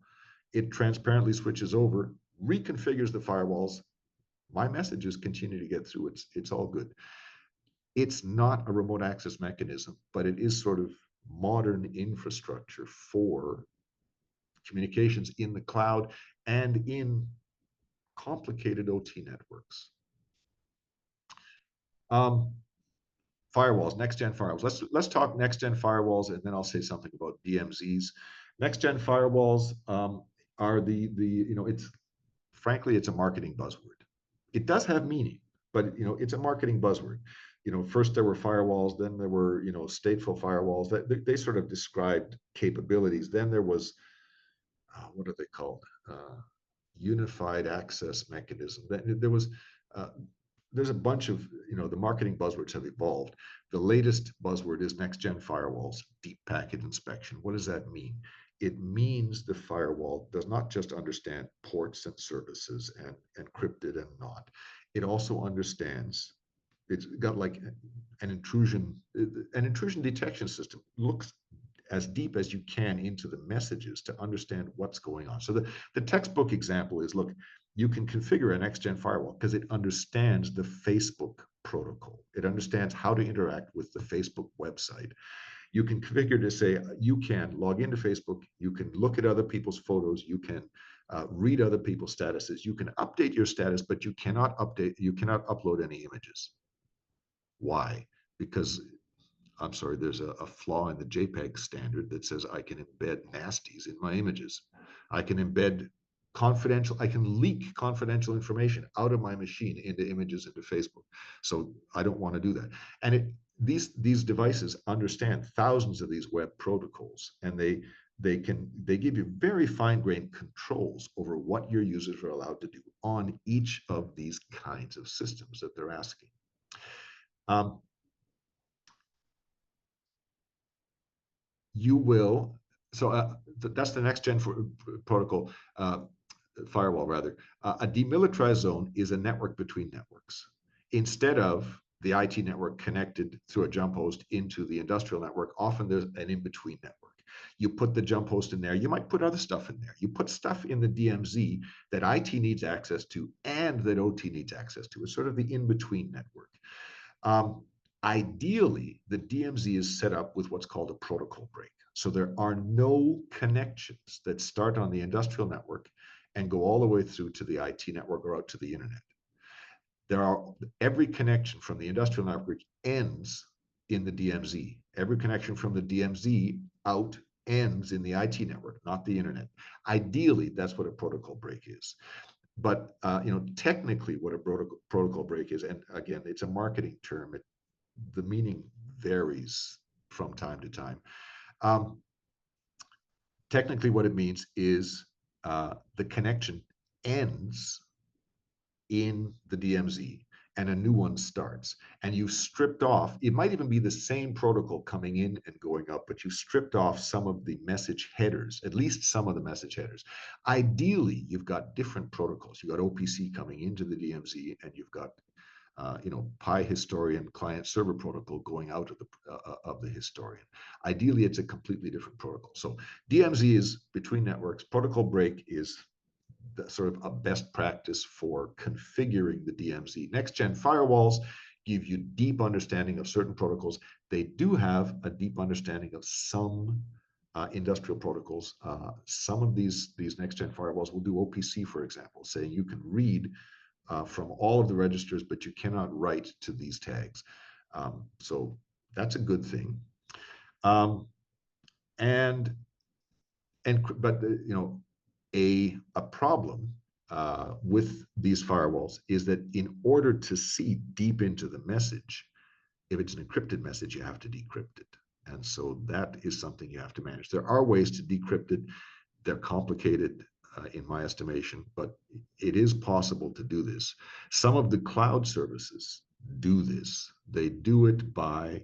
it transparently switches over, reconfigures the firewalls. My messages continue to get through. It's all good. It's not a remote access mechanism, but it is sort of modern infrastructure for communications in the cloud and in complicated OT networks. Firewalls, next-gen firewalls. Let's talk next-gen firewalls, and then I'll say something about DMZs. Next-gen firewalls are it's frankly, it's a marketing buzzword. It does have meaning, but it's a marketing buzzword. First there were firewalls, then there were stateful firewalls. They sort of described capabilities. Then there was what are they called? Unified access mechanism. There's a bunch of the marketing buzzwords have evolved. The latest buzzword is next gen firewalls, deep packet inspection. What does that mean? It means the firewall does not just understand ports and services and encrypted and not. It also understands. It's got like an intrusion detection system. Looks as deep as you can into the messages to understand what's going on. So the textbook example is, look, you can configure a next-gen firewall because it understands the Facebook protocol. It understands how to interact with the Facebook website. You can configure to say you can log into Facebook, you can look at other people's photos, you can read other people's statuses, you can update your status, but you cannot upload any images. Why? Because I'm sorry, there's a flaw in the JPEG standard that says I can embed nasties in my images. I can leak confidential information out of my machine into images into Facebook. So I don't want to do that. And these devices understand thousands of these web protocols, and they give you very fine-grained controls over what your users are allowed to do on each of these kinds of systems that they're asking. you will, so that's the next gen protocol, firewall rather. A demilitarized zone is a network between networks. Instead of the IT network connected through a jump host into the industrial network, often there's an in-between network. You put the jump host in there. You might put other stuff in there. You put stuff in the DMZ that IT needs access to and that OT needs access to. It's sort of the in-between network. Ideally, the DMZ is set up with what's called a protocol break. So there are no connections that start on the industrial network and go all the way through to the IT network or out to the internet. Every connection from the industrial network ends in the DMZ. Every connection from the DMZ out ends in the IT network, not the internet. Ideally, that's what a protocol break is. But technically, what a protocol break is, and again, it's a marketing term. The meaning varies from time to time. Technically, what it means is the connection ends in the DMZ and a new one starts, and you've stripped off, it might even be the same protocol coming in and going up, but you stripped off some of the message headers, at least some of the message headers. Ideally, you've got different protocols. You've got OPC coming into the DMZ, and you've got Pi historian client server protocol going out of the historian. Ideally, it's a completely different protocol. So DMZ is between networks. Protocol break is sort of a best practice for configuring the DMZ. Next-gen firewalls give you deep understanding of certain protocols. They do have a deep understanding of some industrial protocols. Some of these next-gen firewalls will do OPC, for example, saying you can read from all of the registers, but you cannot write to these tags. So that's a good thing. But a problem with these firewalls is that in order to see deep into the message, if it's an encrypted message, you have to decrypt it. And so that is something you have to manage. There are ways to decrypt it. They're complicated in my estimation, but it is possible to do this. Some of the cloud services do this. They do it by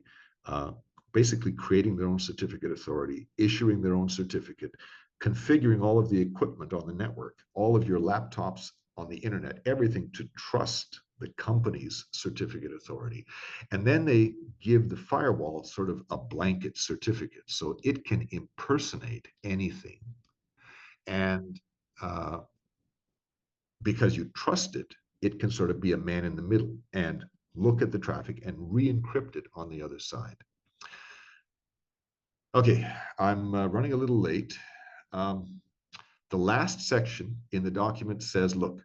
basically creating their own certificate authority, issuing their own certificate, configuring all of the equipment on the network, all of your laptops on the internet, everything to trust the company's certificate authority. And then they give the firewall sort of a blanket certificate, so it can impersonate anything. And because you trust it, it can sort of be a man in the middle and look at the traffic and re-encrypt it on the other side. Okay, I'm running a little late. The last section in the document says, look,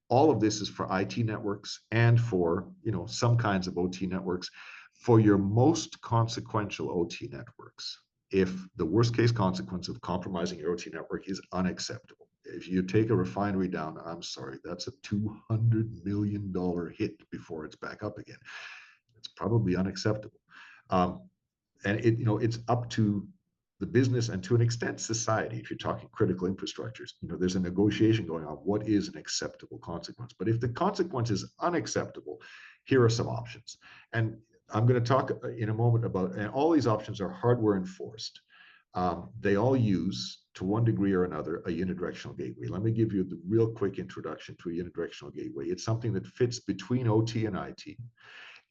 all of this is for IT networks and for some kinds of OT networks. For your most consequential OT networks, if the worst case consequence of compromising your OT network is unacceptable, if you take a refinery down, I'm sorry, that's a $200 million hit before it's back up again. It's probably unacceptable. And it's up to the business and to an extent society. If you're talking critical infrastructures, there's a negotiation going on. What is an acceptable consequence? But if the consequence is unacceptable, here are some options. And I'm going to talk in a moment about, and all these options are hardware enforced. They all use, to one degree or another, a unidirectional gateway. Let me give you the real quick introduction to a unidirectional gateway. It's something that fits between OT and IT.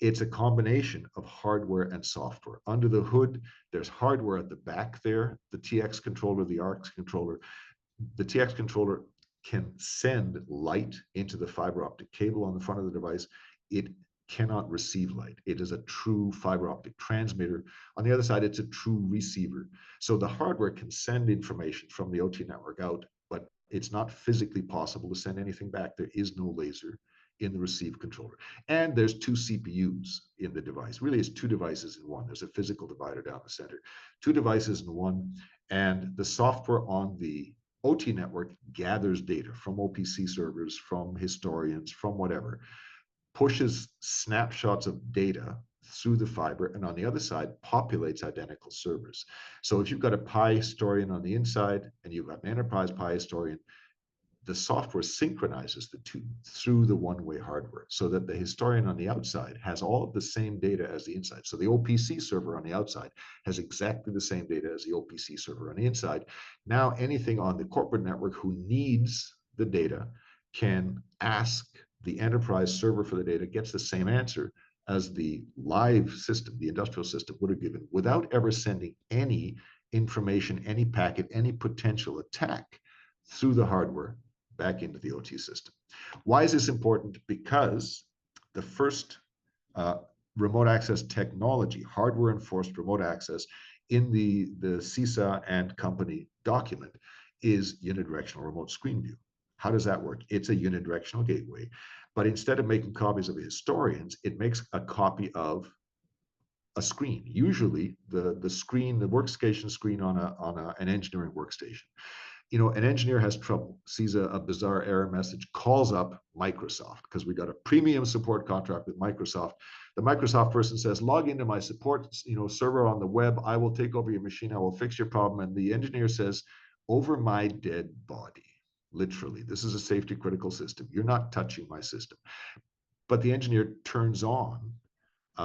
It's a combination of hardware and software. Under the hood, there's hardware at the back there, the TX controller, the ARX controller. The TX controller can send light into the fiber optic cable on the front of the device. It cannot receive light. It is a true fiber optic transmitter. On the other side, it's a true receiver. So the hardware can send information from the OT network out, but it's not physically possible to send anything back. There is no laser in the receive controller. And there's two CPUs in the device. Really, it's two devices in one. There's a physical divider down the center. Two devices in one, and the software on the OT network gathers data from OPC servers, from historians, from whatever, pushes snapshots of data through the fiber, and on the other side populates identical servers. So if you've got a Pi historian on the inside and you've got an enterprise Pi historian, the software synchronizes the two through the one-way hardware so that the historian on the outside has all of the same data as the inside. So the OPC server on the outside has exactly the same data as the OPC server on the inside. Now anything on the corporate network who needs the data can ask the enterprise server for the data, gets the same answer as the live system, the industrial system would have given, without ever sending any information, any packet, any potential attack through the hardware back into the OT system. Why is this important? Because the first remote access technology, hardware enforced remote access in the CISA and company document is unidirectional remote screen view. How does that work? It's a unidirectional gateway, but instead of making copies of the historians, it makes a copy of a screen, usually the screen, the workstation screen on an engineering workstation. You know, an engineer has trouble, sees a bizarre error message, calls up Microsoft because we got a premium support contract with Microsoft. The Microsoft person says, log into my support, server on the web. I will take over your machine. I will fix your problem. And the engineer says, over my dead body. Literally, this is a safety critical system. You're not touching my system. But the engineer turns on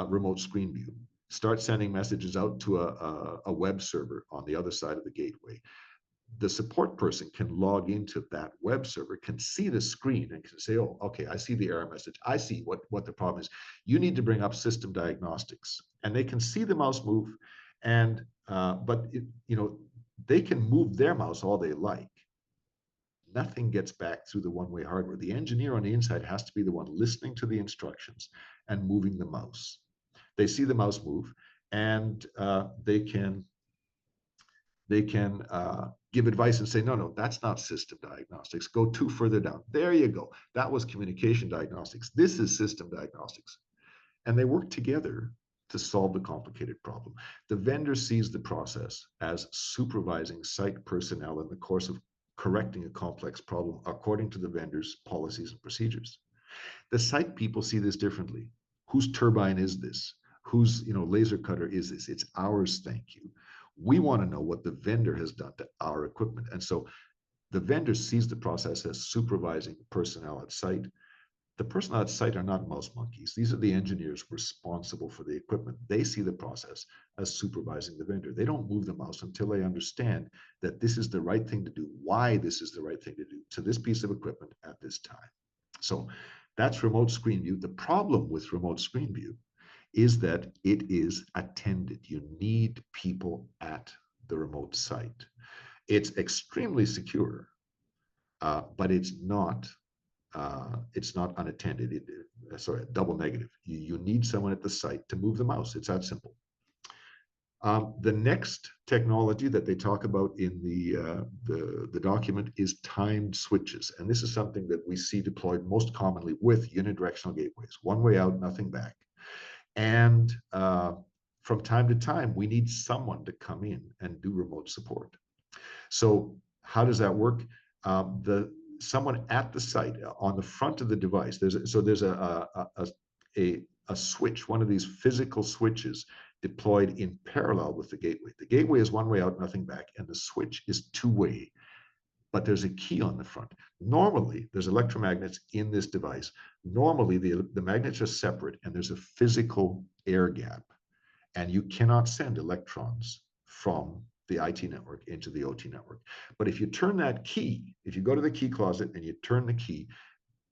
remote screen view, starts sending messages out to a web server on the other side of the gateway. The support person can log into that web server, can see the screen and can say, oh, okay, I see the error message. I see what the problem is. You need to bring up system diagnostics. And they can see the mouse move, and they can move their mouse all they like. Nothing gets back through the one-way hardware. The engineer on the inside has to be the one listening to the instructions and moving the mouse. They see the mouse move, and they can give advice and say, no, that's not system diagnostics. Go two further down. There you go. That was communication diagnostics. This is system diagnostics. And they work together to solve the complicated problem. The vendor sees the process as supervising site personnel in the course of correcting a complex problem according to the vendor's policies and procedures. The site people see this differently. Whose turbine is this? Whose laser cutter is this? It's ours, thank you. We want to know what the vendor has done to our equipment. And so the vendor sees the process as supervising personnel at site. The personnel at site are not mouse monkeys. These are the engineers responsible for the equipment. They see the process as supervising the vendor. They don't move the mouse until they understand that this is the right thing to do, why this is the right thing to do to this piece of equipment at this time. So that's remote screen view. The problem with remote screen view is that it is attended. You need people at the remote site. It's extremely secure, but it's not unattended. Sorry, double negative. You need someone at the site to move the mouse. It's that simple. The next technology that they talk about in the document is timed switches. And this is something that we see deployed most commonly with unidirectional gateways. One way out, nothing back. And from time to time, we need someone to come in and do remote support. So how does that work? Someone at the site on the front of the device, there's a switch, one of these physical switches deployed in parallel with the gateway. The gateway is one way out, nothing back, and the switch is two-way, but there's a key on the front. Normally, there's electromagnets in this device. Normally, the magnets are separate, and there's a physical air gap, and you cannot send electrons from the IT network into the OT network. But if you turn that key, if you go to the key closet and you turn the key,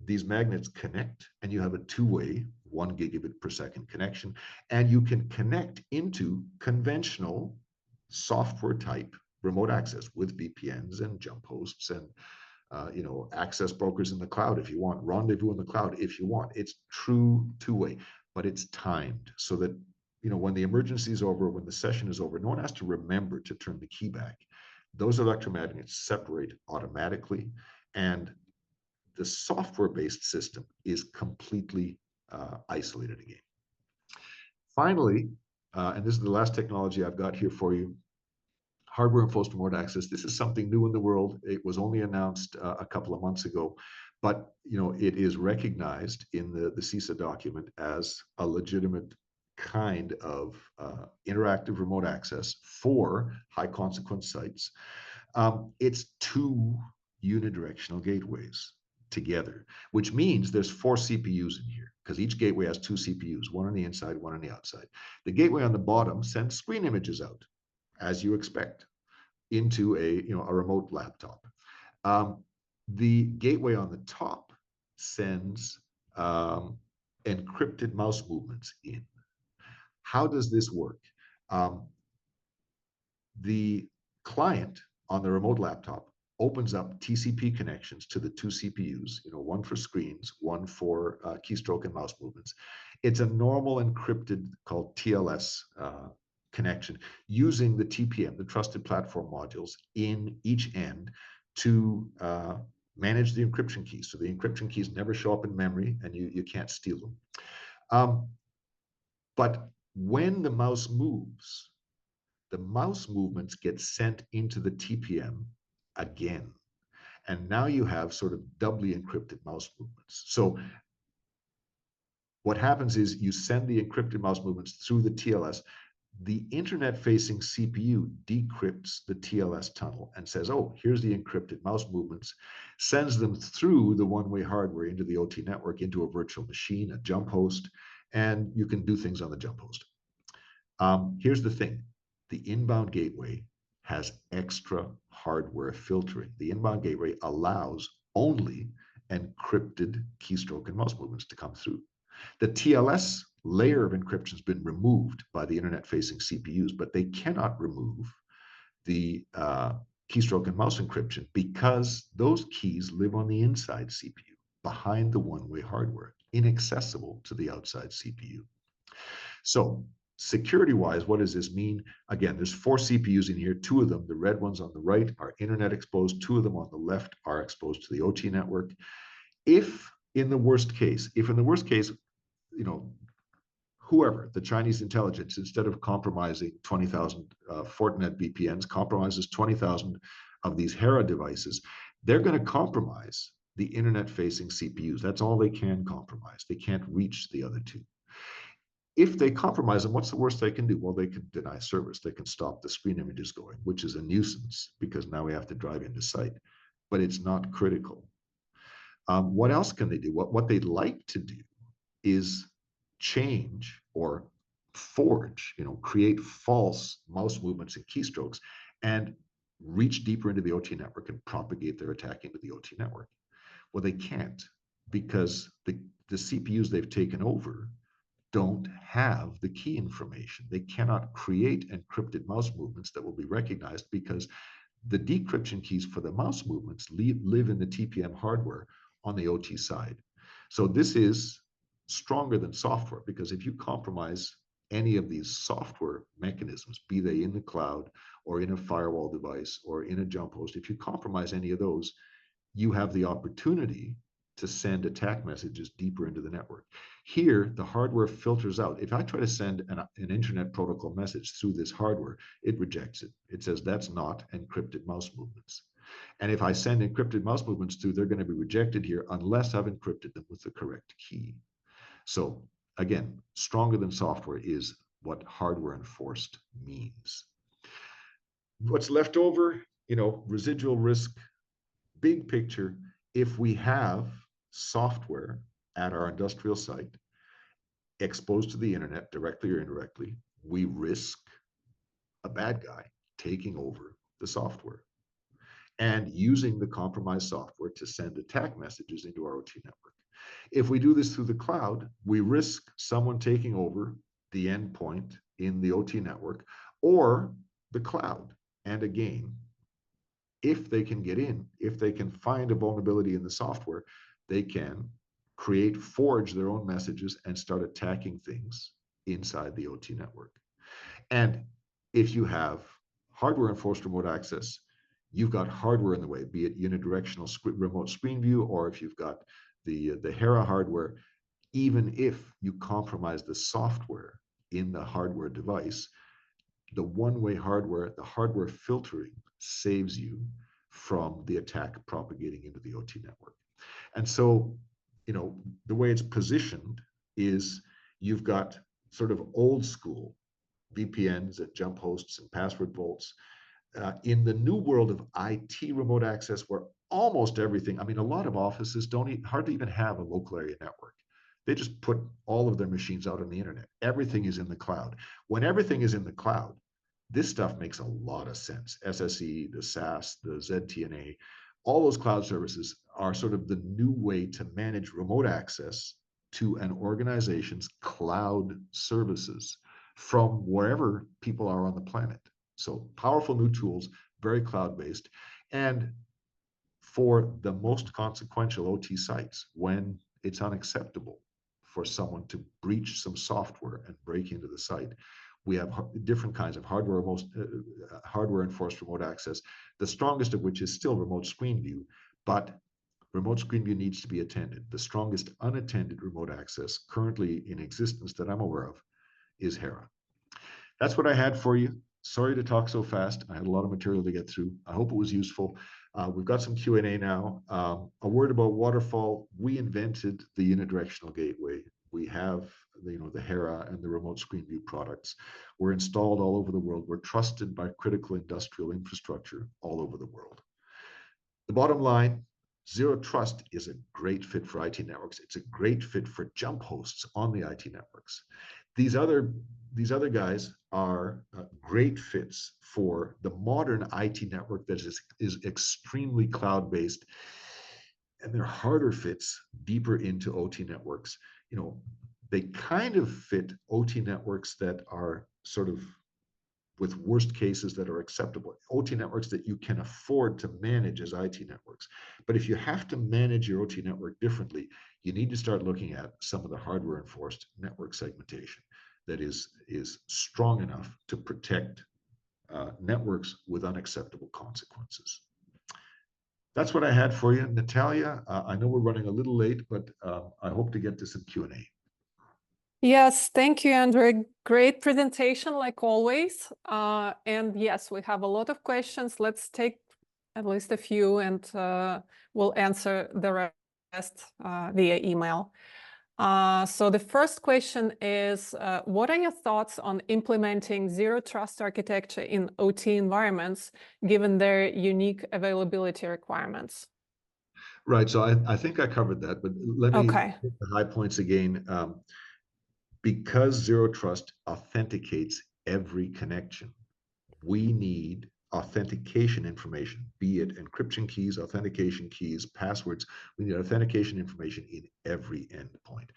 these magnets connect, and you have a two-way 1 gigabit per second connection, and you can connect into conventional software type remote access with VPNs and jump hosts and access brokers in the cloud if you want, rendezvous in the cloud if you want. It's true two-way, but it's timed so that when the emergency is over, when the session is over, no one has to remember to turn the key back. Those electromagnets separate automatically, and the software-based system is completely isolated again. Finally, and this is the last technology I've got here for you, hardware enforced remote access. This is something new in the world. It was only announced a couple of months ago, but it is recognized in the CISA document as a legitimate kind of interactive remote access for high consequence sites. It's too unidirectional gateways together, which means there's 4 CPUs in here because each gateway has 2 CPUs, one on the inside, one on the outside. The gateway on the bottom sends screen images out, as you expect, into a remote laptop. The gateway on the top sends encrypted mouse movements in. How does this work? The client on the remote laptop opens up TCP connections to the 2 CPUs, one for screens, one for keystroke and mouse movements. It's a normal encrypted called TLS connection using the TPM, the Trusted Platform Modules, in each end to manage the encryption keys. So the encryption keys never show up in memory and you can't steal them. But when the mouse moves, the mouse movements get sent into the TPM again. And now you have sort of doubly encrypted mouse movements. So what happens is you send the encrypted mouse movements through the TLS. The internet-facing CPU decrypts the TLS tunnel and says, oh, here's the encrypted mouse movements, sends them through the one-way hardware into the OT network, into a virtual machine, a jump host, and you can do things on the jump host. Here's the thing. The inbound gateway has extra hardware filtering. The inbound gateway allows only encrypted keystroke and mouse movements to come through. The TLS layer of encryption has been removed by the internet-facing CPUs, but they cannot remove the keystroke and mouse encryption because those keys live on the inside CPU, behind the one-way hardware, inaccessible to the outside CPU. So security-wise, what does this mean? Again, there's 4 CPUs in here. 2 of them, the red ones on the right, are internet exposed. 2 of them on the left are exposed to the OT network. If in the worst case, whoever, the Chinese intelligence, instead of compromising 20,000 Fortinet VPNs, compromises 20,000 of these Hera devices, they're going to compromise the internet-facing CPUs. That's all they can compromise. They can't reach the other 2. If they compromise them, what's the worst they can do? Well, they can deny service. They can stop the screen images going, which is a nuisance because now we have to drive into site, but it's not critical. What else can they do? What they'd like to do is change or forge, create false mouse movements and keystrokes and reach deeper into the OT network and propagate their attack into the OT network. Well, they can't because the CPUs they've taken over don't have the key information. They cannot create encrypted mouse movements that will be recognized because the decryption keys for the mouse movements live in the TPM hardware on the OT side. So this is stronger than software because if you compromise any of these software mechanisms, be they in the cloud or in a firewall device or in a jump host, if you compromise any of those, you have the opportunity to send attack messages deeper into the network. Here, the hardware filters out. If I try to send an internet protocol message through this hardware, it rejects it. It says that's not encrypted mouse movements. And if I send encrypted mouse movements through, they're going to be rejected here unless I've encrypted them with the correct key. So again, stronger than software is what hardware enforced means. What's left over, residual risk, big picture, if we have software at our industrial site exposed to the internet directly or indirectly, we risk a bad guy taking over the software and using the compromised software to send attack messages into our OT network. If we do this through the cloud, we risk someone taking over the endpoint in the OT network or the cloud. And again, if they can get in, if they can find a vulnerability in the software, they can forge their own messages and start attacking things inside the OT network. And if you have hardware enforced remote access, you've got hardware in the way, be it unidirectional remote screen view, or if you've got the Hera hardware, even if you compromise the software in the hardware device, the one-way hardware, the hardware filtering saves you from the attack propagating into the OT network. And so, the way it's positioned is you've got sort of old school VPNs and jump hosts and password vaults. In the new world of IT remote access, where almost everything. I mean, a lot of offices hardly even have a local area network. They just put all of their machines out on the internet. Everything is in the cloud. When everything is in the cloud, this stuff makes a lot of sense. SSE, the SAS, the ZTNA, all those cloud services are sort of the new way to manage remote access to an organization's cloud services from wherever people are on the planet. So powerful new tools, very cloud-based. And for the most consequential OT sites, when it's unacceptable for someone to breach some software and break into the site, we have different kinds of hardware, hardware enforced remote access, the strongest of which is still remote screen view, but remote screen view needs to be attended. The strongest unattended remote access currently in existence that I'm aware of is HERA. That's what I had for you. Sorry to talk so fast. I had a lot of material to get through. I hope it was useful. We've got some Q&A now. A word about Waterfall. We invented the unidirectional gateway. We have the HERA and the remote screen view products. We're installed all over the world. We're trusted by critical industrial infrastructure all over the world. The bottom line, Zero Trust is a great fit for IT networks. It's a great fit for jump hosts on the IT networks. These other guys are great fits for the modern IT network that is extremely cloud-based, and they're harder fits deeper into OT networks. They kind of fit OT networks that are sort of with worst cases that are acceptable, OT networks that you can afford to manage as IT networks. But if you have to manage your OT network differently, you need to start looking at some of the hardware enforced network segmentation that is strong enough to protect networks with unacceptable consequences. That's what I had for you, Natalia. I know we're running a little late, but I hope to get to some Q&A. Yes, thank you, Andrew. Great presentation, like always. And yes, we have a lot of questions. Let's take at least a few, and we'll answer the rest via email. So the first question is, what are your thoughts on implementing zero trust architecture in OT environments, given their unique availability requirements? Right, so I think I covered that, but let me hit the high points again. Because Zero Trust authenticates every connection, we need authentication information, be it encryption keys, authentication keys, passwords. We need authentication information in every endpoint.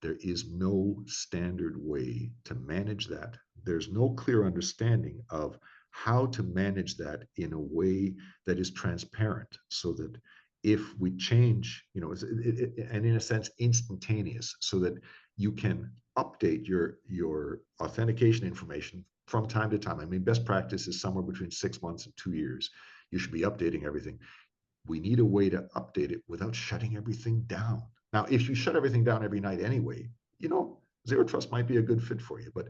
There is no standard way to manage that. There's no clear understanding of how to manage that in a way that is transparent, so that if we change, and in a sense instantaneous, so that you can update your authentication information from time to time. I mean, best practice is somewhere between 6 months and 2 years. You should be updating everything. We need a way to update it without shutting everything down. Now, if you shut everything down every night anyway, Zero Trust might be a good fit for you, but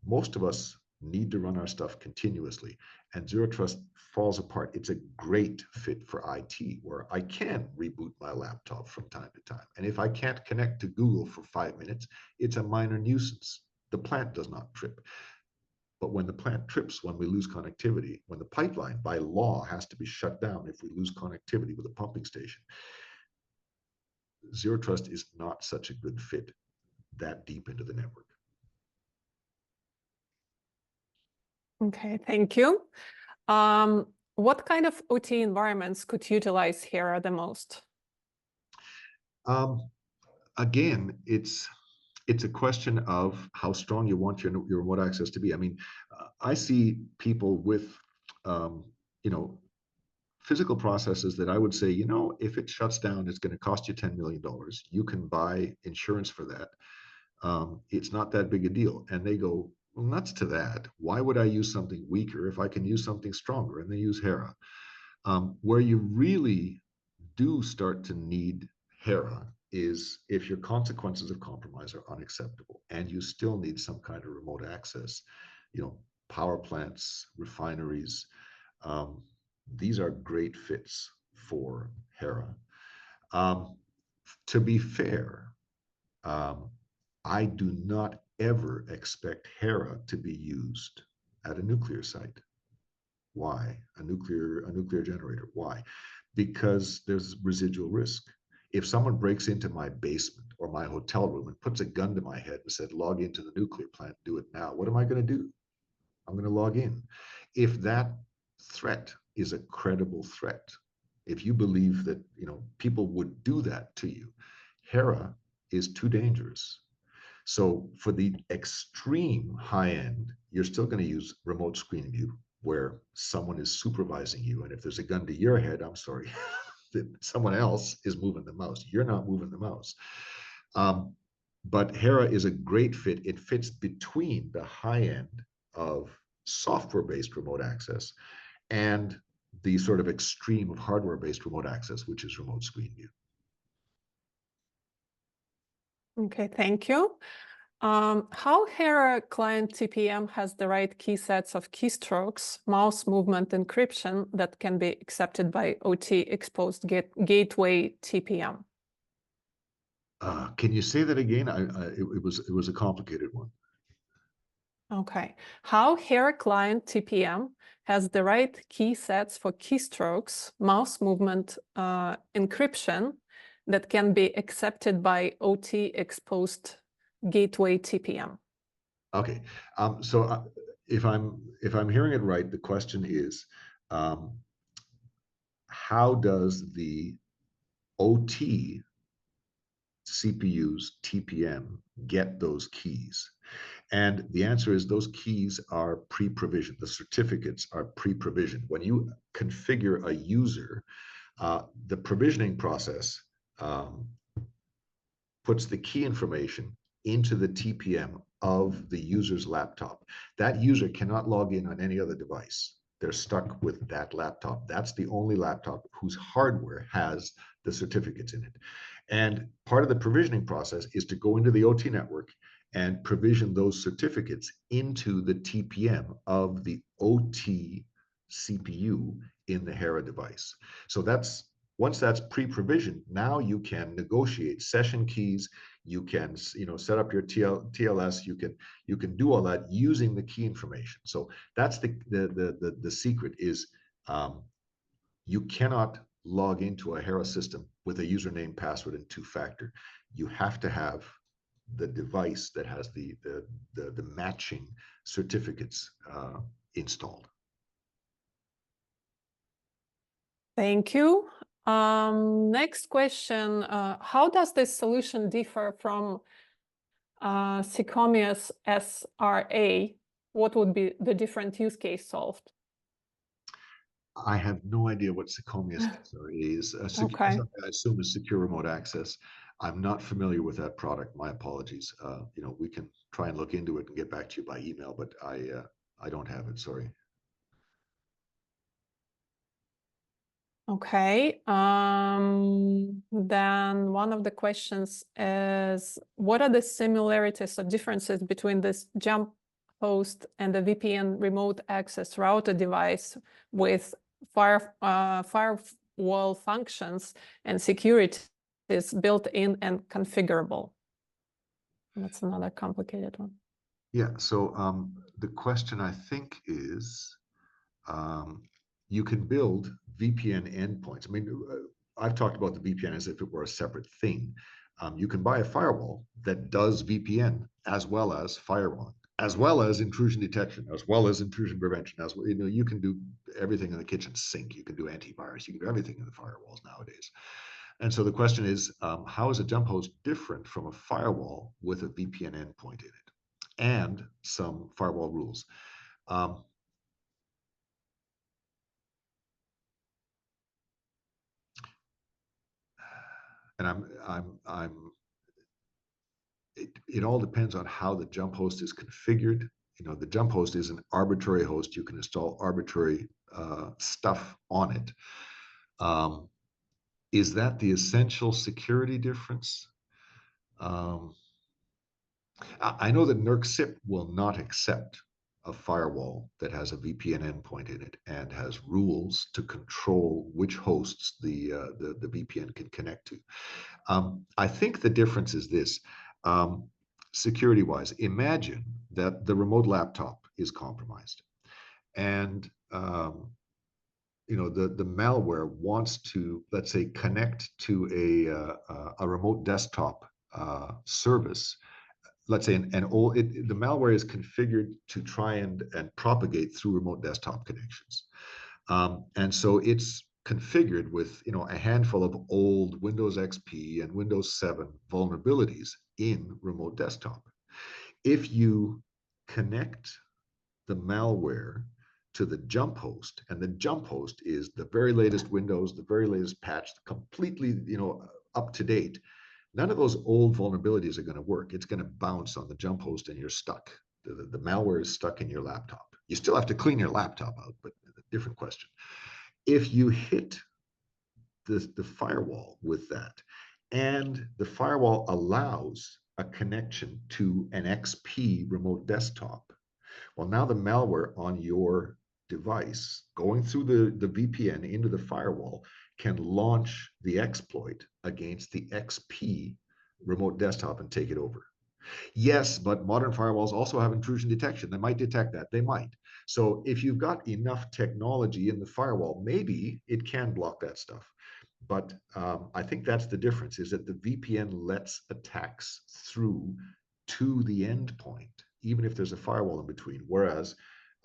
most of us need to run our stuff continuously, and Zero Trust falls apart. It's a great fit for IT, where I can reboot my laptop from time to time. And if I can't connect to Google for 5 minutes, it's a minor nuisance. The plant does not trip. But when the plant trips, when we lose connectivity, when the pipeline by law has to be shut down if we lose connectivity with a pumping station, Zero Trust is not such a good fit that deep into the network. Okay, thank you. What kind of OT environments could utilize HERA the most? Again, it's a question of how strong you want your remote access to be. I mean, I see people with, physical processes that I would say, if it shuts down, it's going to cost you $10 million. You can buy insurance for that. It's not that big a deal. And they go, well, nuts to that. Why would I use something weaker if I can use something stronger? And they use HERA. Where you really do start to need HERA is if your consequences of compromise are unacceptable and you still need some kind of remote access, power plants, refineries. These are great fits for HERA. To be fair, I do not ever expect HERA to be used at a nuclear site. Why? A nuclear generator. Why? Because there's residual risk. If someone breaks into my basement or my hotel room and puts a gun to my head and said, log into the nuclear plant, do it now, what am I going to do? I'm going to log in. If that threat is a credible threat, if you believe that people would do that to you, HERA is too dangerous. So for the extreme high end, you're still going to use remote screen view where someone is supervising you. And if there's a gun to your head, I'm sorry, that someone else is moving the mouse. You're not moving the mouse. But HERA is a great fit. It fits between the high end of software-based remote access and the sort of extreme of hardware-based remote access, which is remote screen view. Okay, thank you. How HERA client TPM has the right key sets of keystrokes, mouse movement encryption that can be accepted by OT exposed gateway TPM? Can you say that again? It was a complicated one. Okay. How HERA client TPM has the right key sets for keystrokes, mouse movement encryption that can be accepted by OT exposed gateway TPM? Okay. So if I'm hearing it right, the question is, how does the OT CPU's TPM get those keys? And the answer is those keys are pre-provisioned. The certificates are pre-provisioned. When you configure a user, the provisioning process puts the key information into the TPM of the user's laptop. That user cannot log in on any other device. They're stuck with that laptop. That's the only laptop whose hardware has the certificates in it. And part of the provisioning process is to go into the OT network and provision those certificates into the TPM of the OT CPU in the HERA device. So once that's pre-provisioned, now you can negotiate session keys. You can set up your TLS. You can do all that using the key information. So that's the secret is you cannot log into a HERA system with a username, password, and two-factor. You have to have the device that has the matching certificates installed. Thank you. Next question, how does this solution differ from Secomia's SRA? What would be the different use case solved? I have no idea what Secomia's SRA is. Okay. I assume is secure remote access. I'm not familiar with that product. My apologies. We can try and look into it and get back to you by email, but I don't have it. Sorry. Okay. Then one of the questions is, what are the similarities or differences between this jump host and the VPN remote access router device with firewall functions and security is built in and configurable? That's another complicated one. Yeah. So the question I think is, you can build VPN endpoints. I mean, I've talked about the VPN as if it were a separate thing. You can buy a firewall that does VPN as well as firewalling, as well as intrusion detection, as well as intrusion prevention. As well, you can do everything in the kitchen sink. You can do antivirus. You can do everything in the firewalls nowadays. And so the question is, how is a jump host different from a firewall with a VPN endpoint in it and some firewall rules? And it all depends on how the jump host is configured. The jump host is an arbitrary host. You can install arbitrary stuff on it. Is that the essential security difference? I know that NERC-CIP will not accept a firewall that has a VPN endpoint in it and has rules to control which hosts the VPN can connect to. I think the difference is this. Security-wise, imagine that the remote laptop is compromised and the malware wants to, let's say, connect to a remote desktop service. Let's say the malware is configured to try and propagate through remote desktop connections. And so it's configured with a handful of old Windows XP and Windows 7 vulnerabilities in remote desktop. If you connect the malware to the jump host, and the jump host is the very latest Windows, the very latest patch, completely up to date, none of those old vulnerabilities are going to work. It's going to bounce on the jump host and you're stuck. The malware is stuck in your laptop. You still have to clean your laptop out, but a different question. If you hit the firewall with that, and the firewall allows a connection to an XP remote desktop, well, now the malware on your device going through the VPN into the firewall can launch the exploit against the XP remote desktop and take it over. Yes, but modern firewalls also have intrusion detection. They might detect that. They might. So if you've got enough technology in the firewall, maybe it can block that stuff. But I think that's the difference, is that the VPN lets attacks through to the endpoint, even if there's a firewall in between. Whereas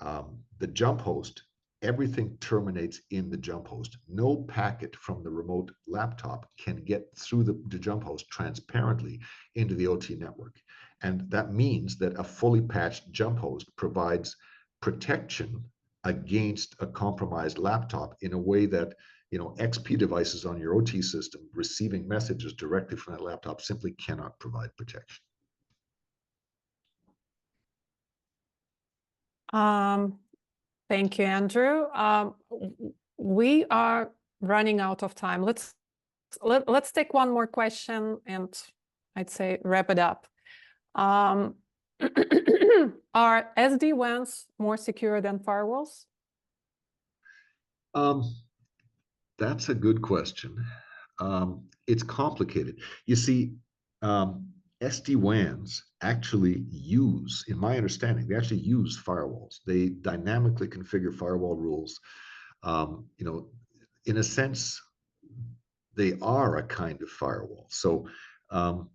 the jump host, everything terminates in the jump host. No packet from the remote laptop can get through the jump host transparently into the OT network. And that means that a fully patched jump host provides protection against a compromised laptop in a way that XP devices on your OT system receiving messages directly from that laptop simply cannot provide protection. Thank you, Andrew. We are running out of time. Let's take one more question and I'd say wrap it up. Are SD-WANs more secure than firewalls? That's a good question. It's complicated. You see, SD-WANs actually use, in my understanding, they actually use firewalls. They dynamically configure firewall rules. In a sense, they are a kind of firewall. So are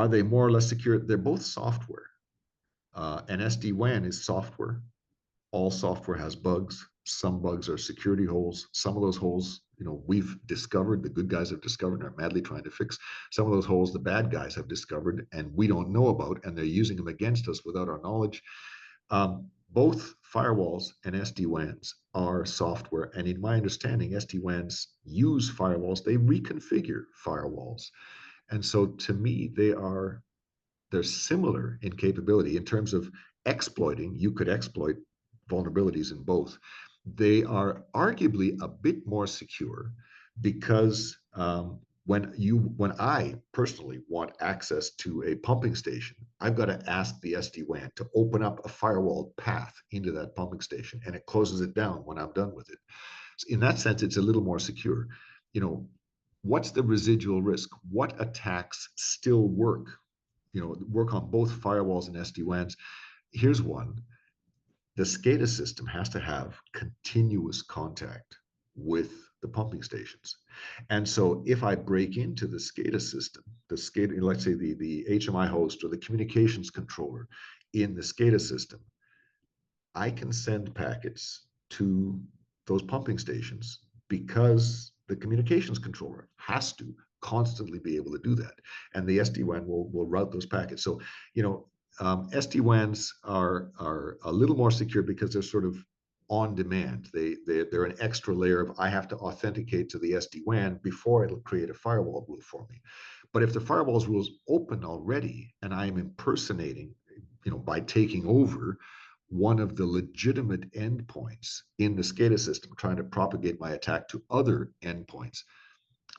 they more or less secure? They're both software. And SD-WAN is software. All software has bugs. Some bugs are security holes. Some of those holes, we've discovered, the good guys have discovered and are madly trying to fix. Some of those holes the bad guys have discovered and we don't know about, and they're using them against us without our knowledge. Both firewalls and SD-WANs are software. And in my understanding, SD-WANs use firewalls. They reconfigure firewalls. And so to me, they're similar in capability in terms of exploiting. You could exploit vulnerabilities in both. They are arguably a bit more secure because when I personally want access to a pumping station, I've got to ask the SD-WAN to open up a firewall path into that pumping station, and it closes it down when I'm done with it. So in that sense, it's a little more secure. What's the residual risk? What attacks still work? Work on both firewalls and SD-WANs. Here's one. The SCADA system has to have continuous contact with the pumping stations. And so if I break into the SCADA system, let's say the HMI host or the communications controller in the SCADA system, I can send packets to those pumping stations because the communications controller has to constantly be able to do that. And the SD-WAN will route those packets. So, SD-WANs are a little more secure because they're sort of on demand. They're an extra layer of, I have to authenticate to the SD-WAN before it'll create a firewall rule for me. But if the firewall's rules open already and I'm impersonating, by taking over one of the legitimate endpoints in the SCADA system, trying to propagate my attack to other endpoints,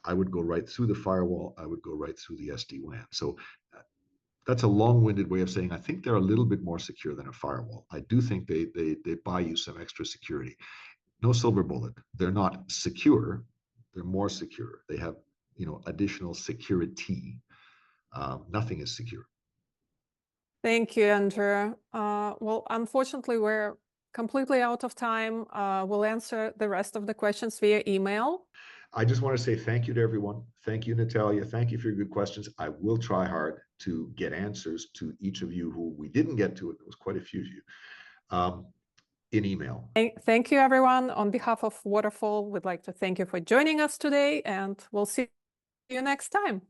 I would go right through the firewall. I would go right through the SD-WAN. So that's a long-winded way of saying I think they're a little bit more secure than a firewall. I do think they buy you some extra security. No silver bullet. They're not secure. They're more secure. They have additional security. Nothing is secure. Thank you, Andrew. Well, unfortunately, we're completely out of time. We'll answer the rest of the questions via email. I just want to say thank you to everyone. Thank you, Natalia. Thank you for your good questions. I will try hard to get answers to each of you who we didn't get to. It was quite a few of you in email. Thank you, everyone. On behalf of Waterfall, we'd like to thank you for joining us today, and we'll see you next time.